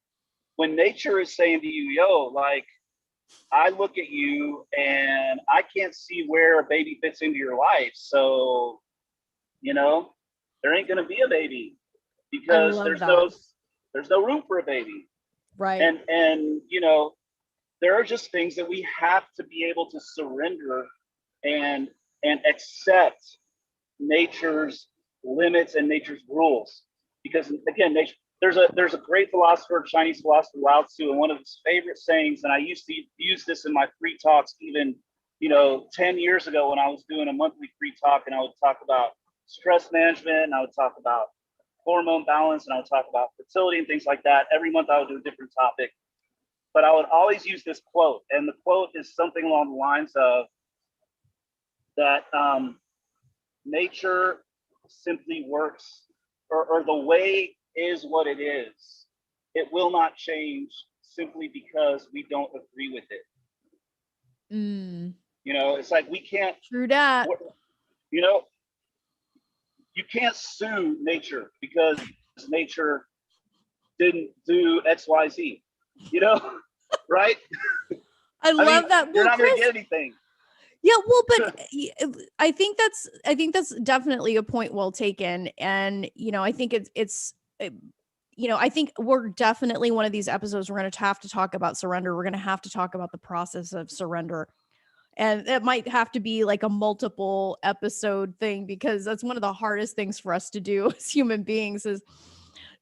When nature is saying to you, yo, like, I look at you and I can't see where a baby fits into your life. So, there ain't gonna be a baby because there's no room for a baby. Right. And there are just things that we have to be able to surrender and accept nature's limits and nature's rules. Because again, there's a great philosopher, Chinese philosopher, Lao Tzu, and one of his favorite sayings, and I used to use this in my free talks even 10 years ago when I was doing a monthly free talk, and I would talk about stress management, and I would talk about hormone balance, and I would talk about fertility and things like that. Every month I would do a different topic, but I would always use this quote, and the quote is something along the lines of that nature simply works, or the way is what it is. It will not change simply because we don't agree with it. It's like we can't. True that. You can't sue nature because nature didn't do X, Y, Z. Right? I love that. You're not going to get anything. Yeah, well, but I think that's definitely a point well taken, and I think it's I think we're definitely one of these episodes we're going to have to talk about surrender. We're going to have to talk about the process of surrender, and it might have to be like a multiple episode thing because that's one of the hardest things for us to do as human beings is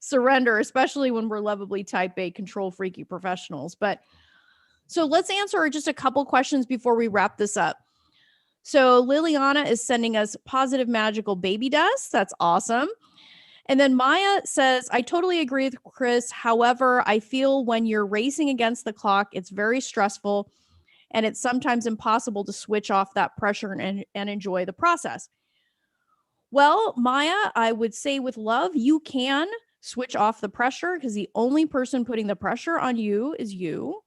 surrender, especially when we're lovably type A, control freaky professionals. But so let's answer just a couple questions before we wrap this up. So Liliana is sending us positive magical baby dust. That's awesome. And then Maya says, I totally agree with Chris. However, I feel when you're racing against the clock, it's very stressful and it's sometimes impossible to switch off that pressure and enjoy the process. Well, Maya, I would say with love, you can switch off the pressure because the only person putting the pressure on you is you.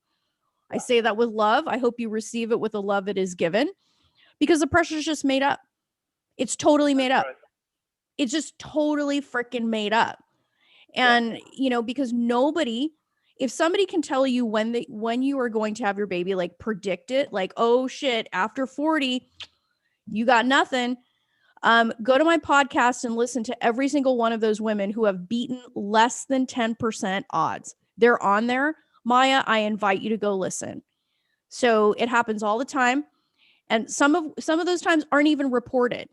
I say that with love. I hope you receive it with the love it is given. Because the pressure is just made up. It's totally made up. Right. It's just totally freaking made up. And, because if somebody can tell you when you are going to have your baby, like predict it, like, oh shit, after 40, you got nothing. Go to my podcast and listen to every single one of those women who have beaten less than 10% odds. They're on there. Maya, I invite you to go listen. So it happens all the time. And some of those times aren't even reported.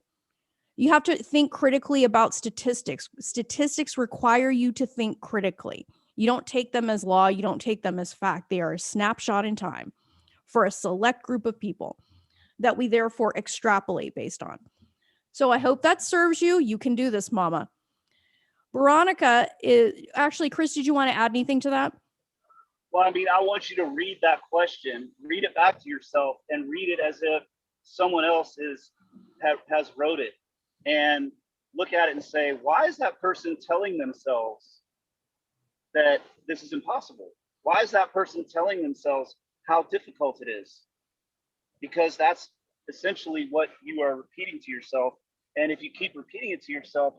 You have to think critically about statistics. Statistics require you to think critically. You don't take them as law. You don't take them as fact. They are a snapshot in time for a select group of people that we therefore extrapolate based on. So I hope that serves you. You can do this, mama. Veronica is actually, Chris, did you want to add anything to that? Well, I want you to read that question, read it back to yourself, and read it as if someone else has wrote it, and look at it and say, why is that person telling themselves that this is impossible? Why is that person telling themselves how difficult it is? Because that's essentially what you are repeating to yourself. And if you keep repeating it to yourself,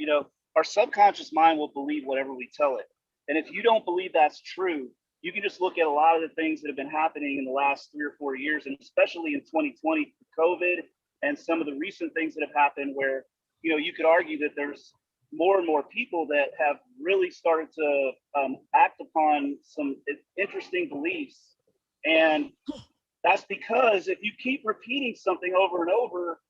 our subconscious mind will believe whatever we tell it. And if you don't believe that's true, you can just look at a lot of the things that have been happening in the last 3 or 4 years, and especially in 2020, COVID, and some of the recent things that have happened where, you could argue that there's more and more people that have really started to act upon some interesting beliefs. And That's because if you keep repeating something over and over,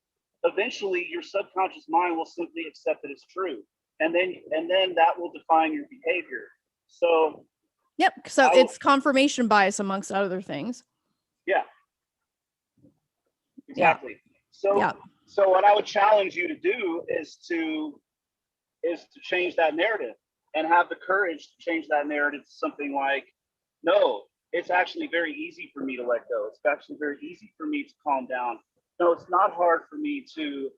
eventually your subconscious mind will simply accept that it's true. And then that will define your behavior. So yep. So it's confirmation bias amongst other things. Yeah. Exactly. Yeah. So what I would challenge you to do is to change that narrative and have the courage to change that narrative to something like, no, it's actually very easy for me to let go. It's actually very easy for me to calm down. No, it's not hard for me to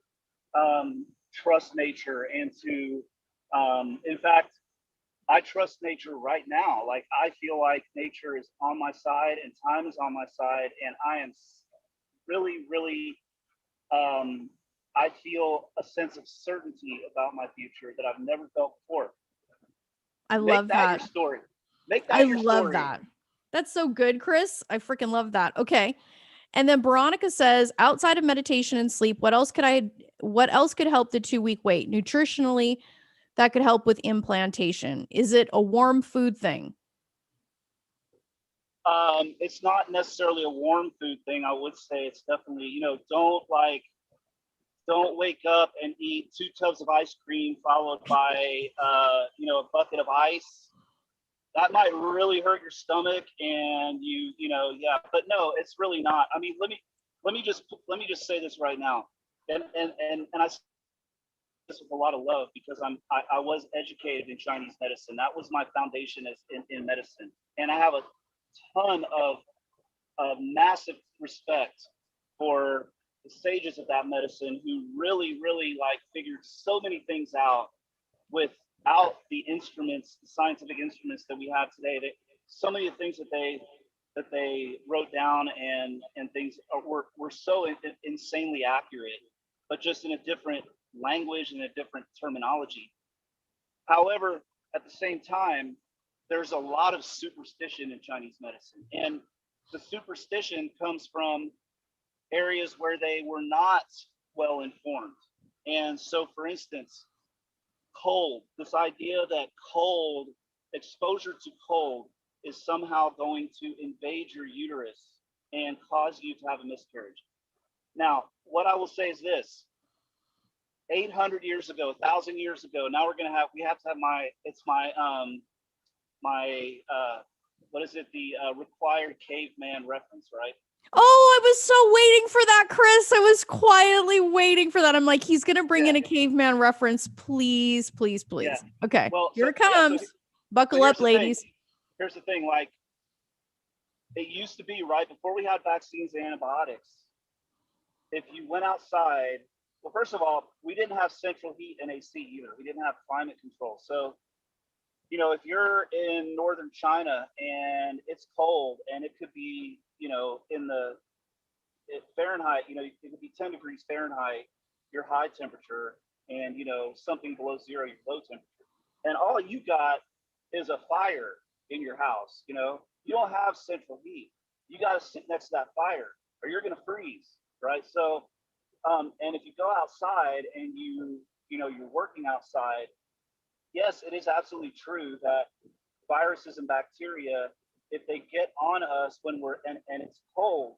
trust nature and to, in fact, I trust nature right now. Like, I feel like nature is on my side and time is on my side, and I am really, really, I feel a sense of certainty about my future that I've never felt before. I love that. Your story. Make that your story. I love that. That's so good, Chris. I freaking love that. Okay. And then Veronica says, outside of meditation and sleep, what else could help the 2-week wait? Nutritionally, that could help with implantation. Is it a warm food thing? It's not necessarily a warm food thing. I would say it's definitely, don't wake up and eat 2 tubs of ice cream followed by, a bucket of ice. That might really hurt your stomach, and but no, it's really not. I mean, let me just say this right now, and I say this with a lot of love, because I was educated in Chinese medicine. That was my foundation in medicine, and I have a ton of massive respect for the sages of that medicine who really, really figured so many things out without the instruments, the scientific instruments that we have today. So many of the things that they wrote down and things were so insanely accurate, but just in a different language and a different terminology. However, at the same time, there's a lot of superstition in Chinese medicine, and the superstition comes from areas where they were not well informed. And so, for instance, cold, this idea that exposure to cold is somehow going to invade your uterus and cause you to have a miscarriage. Now, what I will say is this: 800 years ago, 1,000 years ago, now we have to have what is it? The required caveman reference, right? Oh, I was so waiting for that, Chris. I was quietly waiting for that. I'm like, he's going to bring in a caveman reference. Please, please, please. Yeah. Okay. Well, here it comes. Buckle up, ladies. Here's the thing. Like, it used to be, right before we had vaccines and antibiotics, if you went outside, well, first of all, we didn't have central heat and AC either. We didn't have climate control. So, if you're in northern China and it's cold, and it could be, in Fahrenheit, it could be 10 degrees Fahrenheit, your high temperature, and, something below zero, your low temperature. And all you got is a fire in your house. You don't have central heat. You got to sit next to that fire or you're going to freeze, right? So, and if you go outside and you're working outside, yes, it is absolutely true that viruses and bacteria, if they get on us when and it's cold,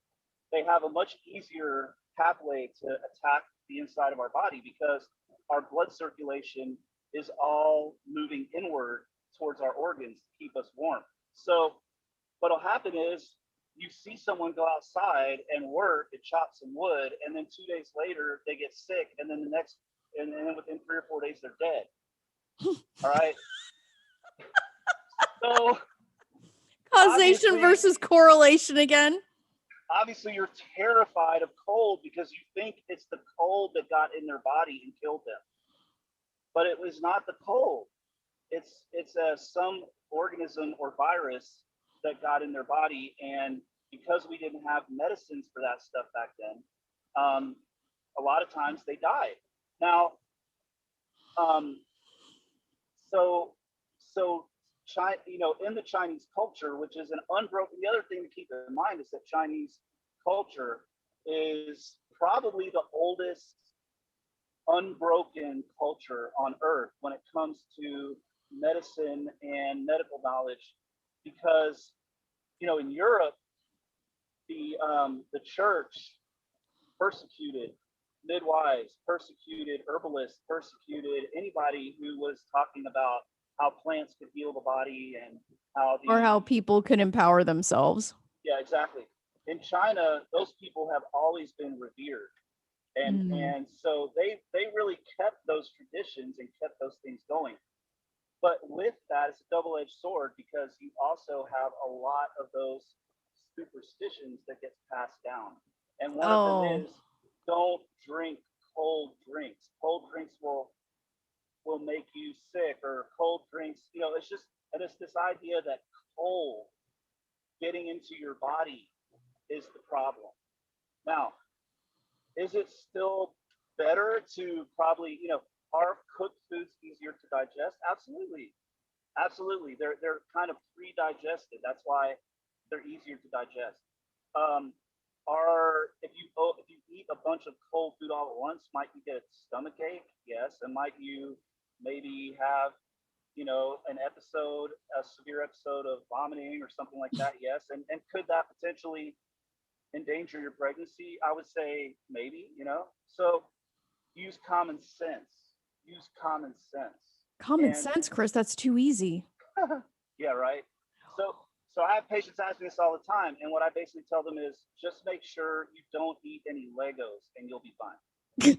they have a much easier pathway to attack the inside of our body, because our blood circulation is all moving inward towards our organs to keep us warm. So what'll happen is you see someone go outside and work and chop some wood, and then 2 days later they get sick, and then and then within 3 or 4 days they're dead. All right. So causation versus correlation again. Obviously, you're terrified of cold because you think it's the cold that got in their body and killed them. But it was not the cold. It's some organism or virus that got in their body, and because we didn't have medicines for that stuff back then, a lot of times they died. Now, so China, in the Chinese culture, which is an unbroken, the other thing to keep in mind is that Chinese culture is probably the oldest unbroken culture on earth when it comes to medicine and medical knowledge, because, in Europe, the church persecuted midwives, persecuted herbalists, persecuted anybody who was talking about how plants could heal the body and or how people could empower themselves. Yeah, exactly. In China, those people have always been revered. And so they really kept those traditions and kept those things going. But with that, it's a double-edged sword, because you also have a lot of those superstitions that gets passed down. And one of them is, don't drink cold drinks. Cold drinks will make you sick, or cold drinks, it's just, and it's this idea that cold getting into your body is the problem. Now, is it still better to probably, are cooked foods easier to digest? Absolutely. Absolutely. They're kind of pre-digested. That's why they're easier to digest. If you eat a bunch of cold food all at once, might you get a stomach ache? Yes. And might you maybe have, a severe episode of vomiting or something like that? Yes. And could that potentially endanger your pregnancy? I would say maybe, so use common sense. Common sense, Chris, that's too easy. Yeah, right. So I have patients ask me this all the time, and what I basically tell them is, just make sure you don't eat any Legos and you'll be fine.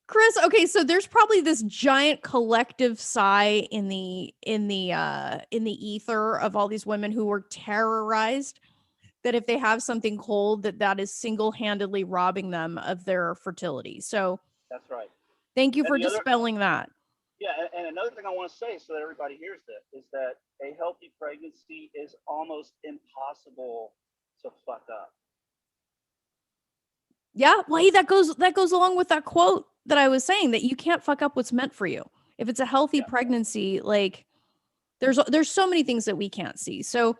Chris, okay, so there's probably this giant collective sigh in the ether of all these women who were terrorized that if they have something cold, that is single-handedly robbing them of their fertility. So that's right. Thank you for dispelling that. Yeah, and another thing I want to say, so that everybody hears that, is that a healthy pregnancy is almost impossible to fuck up. Yeah, well, hey, that goes along with that quote that I was saying, that you can't fuck up what's meant for you. If it's a healthy pregnancy, like there's so many things that we can't see. So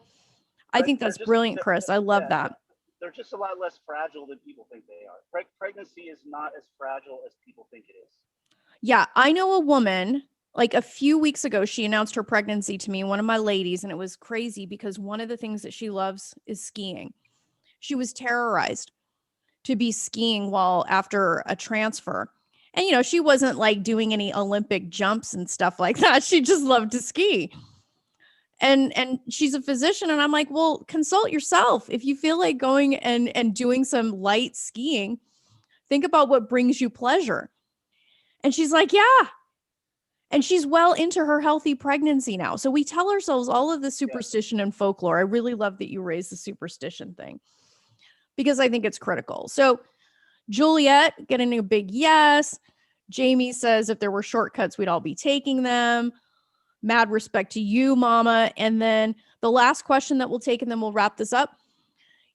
I think that's brilliant, Chris. I love that. They're just a lot less fragile than people think they are. Pregnancy is not as fragile as people think it is. Yeah, I know a woman, like a few weeks ago, she announced her pregnancy to me, one of my ladies, and it was crazy because one of the things that she loves is skiing. She was terrorized to be skiing while after a transfer. And, she wasn't like doing any Olympic jumps and stuff like that. She just loved to ski. And she's a physician. And I'm like, well, consult yourself. If you feel like going and doing some light skiing, think about what brings you pleasure. And she's like, yeah. And she's well into her healthy pregnancy now. So we tell ourselves all of the superstition and folklore. I really love that you raised the superstition thing, because I think it's critical. So Juliet getting a big yes. Jamie says if there were shortcuts, we'd all be taking them. Mad respect to you, Mama. And then the last question that we'll take, and then we'll wrap this up.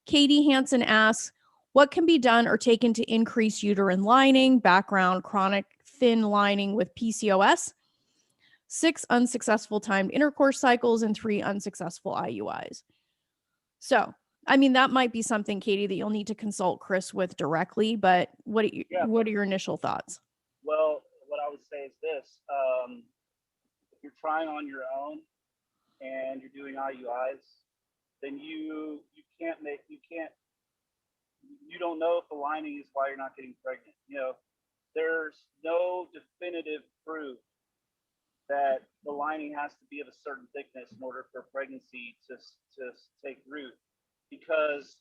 Katie Hansen asks, what can be done or taken to increase uterine lining? Background, chronic thin lining with PCOS. 6 unsuccessful timed intercourse cycles and 3 unsuccessful IUIs. So, I mean, that might be something, Katie, that you'll need to consult Chris with directly, but what are your initial thoughts? Well, what I would say is this. If you're trying on your own and you're doing IUIs, then you don't know if the lining is why you're not getting pregnant. There's no definitive proof that the lining has to be of a certain thickness in order for pregnancy to take root, because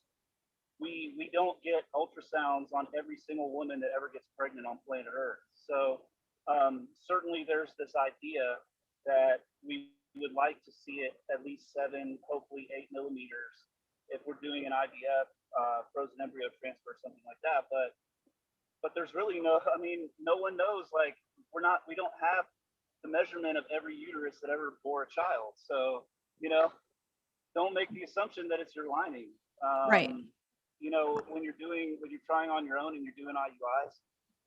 we don't get ultrasounds on every single woman that ever gets pregnant on planet Earth. So certainly there's this idea that we would like to see it at least 7, hopefully 8 millimeters if we're doing an IVF, frozen embryo transfer, something like that. But there's really no one knows. Like, we don't have the measurement of every uterus that ever bore a child. So, don't make the assumption that it's your lining. Right. When you're trying on your own and you're doing IUIs,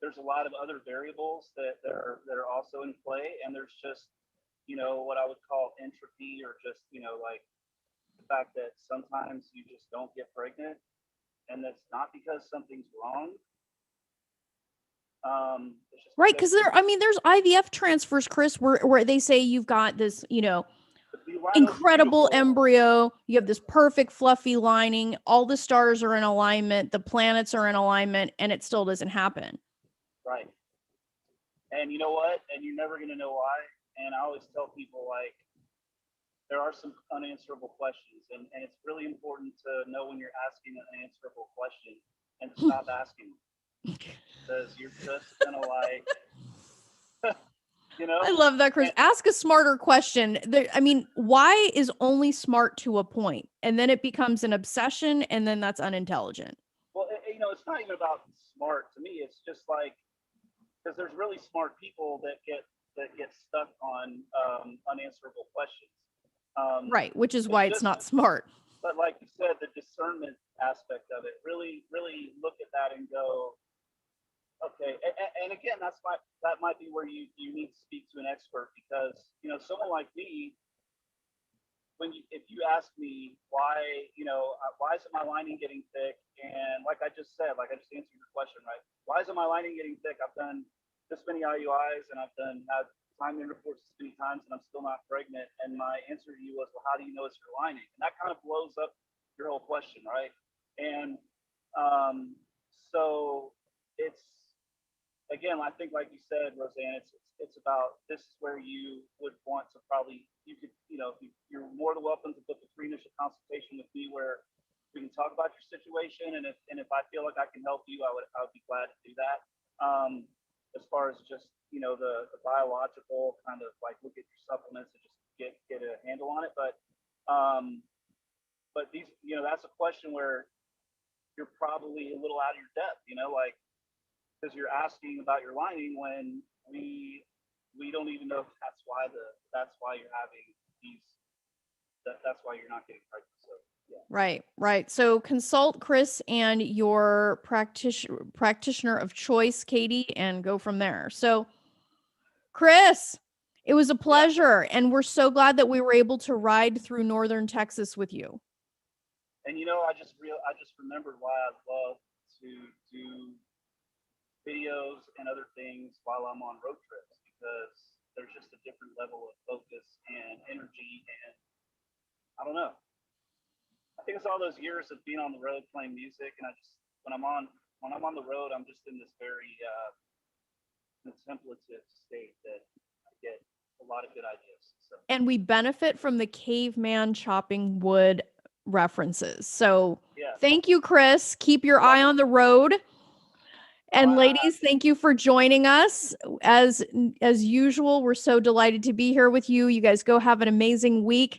there's a lot of other variables that are also in play. And there's just, what I would call entropy, or just, like the fact that sometimes you just don't get pregnant, and that's not because something's wrong. Right, because there's IVF transfers, Chris, where they say you've got this, The rhino's incredible beautiful. embryo. You have this perfect fluffy lining. All the stars are in alignment. The planets are in alignment, and it still doesn't happen. Right. And you know what? And you're never going to know why. And I always tell people, like, there are some unanswerable questions, and it's really important to know when you're asking an unanswerable question and stop asking them, because you're just gonna like, you know. I love that, Chris. Ask a smarter question. I mean, why is only smart to a point, and then it becomes an obsession, and then that's unintelligent. Well, you know, it's not even about smart to me. It's just like, because there's really smart people that get stuck on unanswerable questions. Right, which is why it's not smart. But like you said, the discernment aspect of it, really look at that and go, okay. And again, that might be where you need to speak to an expert, because, you know, someone like me, if you ask me why, you know, why isn't my lining getting thick? And like I just said, like I just answered your question, right? Why isn't my lining getting thick? I've done this many IUIs, and I've had time intercourse this many times, and I'm still not pregnant. And my answer to you was, well, how do you know it's your lining? And that kind of blows up your whole question, right? And so it's, again, I think, like you said, Rosanne, it's about, this is where you would want to probably, you could, you know, you're more than welcome to book a pre-initial consultation with me, where we can talk about your situation, and if I feel like I can help you, I would be glad to do that. As far as just, you know, the biological kind of like, look at your supplements and just get a handle on it, but these, you know, that's a question where you're probably a little out of your depth, you know, like, because you're asking about your lining when we don't even know if that's why you're having these, that's why you're not getting pregnant. So yeah. Right. So consult Chris and your practitioner of choice, Katie, and go from there. So, Chris, it was a pleasure, and we're so glad that we were able to ride through northern Texas with you. And you know, I just remembered why I love to do videos and other things while I'm on road trips, because there's just a different level of focus and energy, and I don't know. I think it's all those years of being on the road playing music, and I just, when I'm on the road, I'm just in this very contemplative state that I get a lot of good ideas. So. And we benefit from the caveman chopping wood references. So thank you, Chris. Keep your eye on the road. And ladies, thank you for joining us. As usual, we're so delighted to be here with you. You guys go have an amazing week.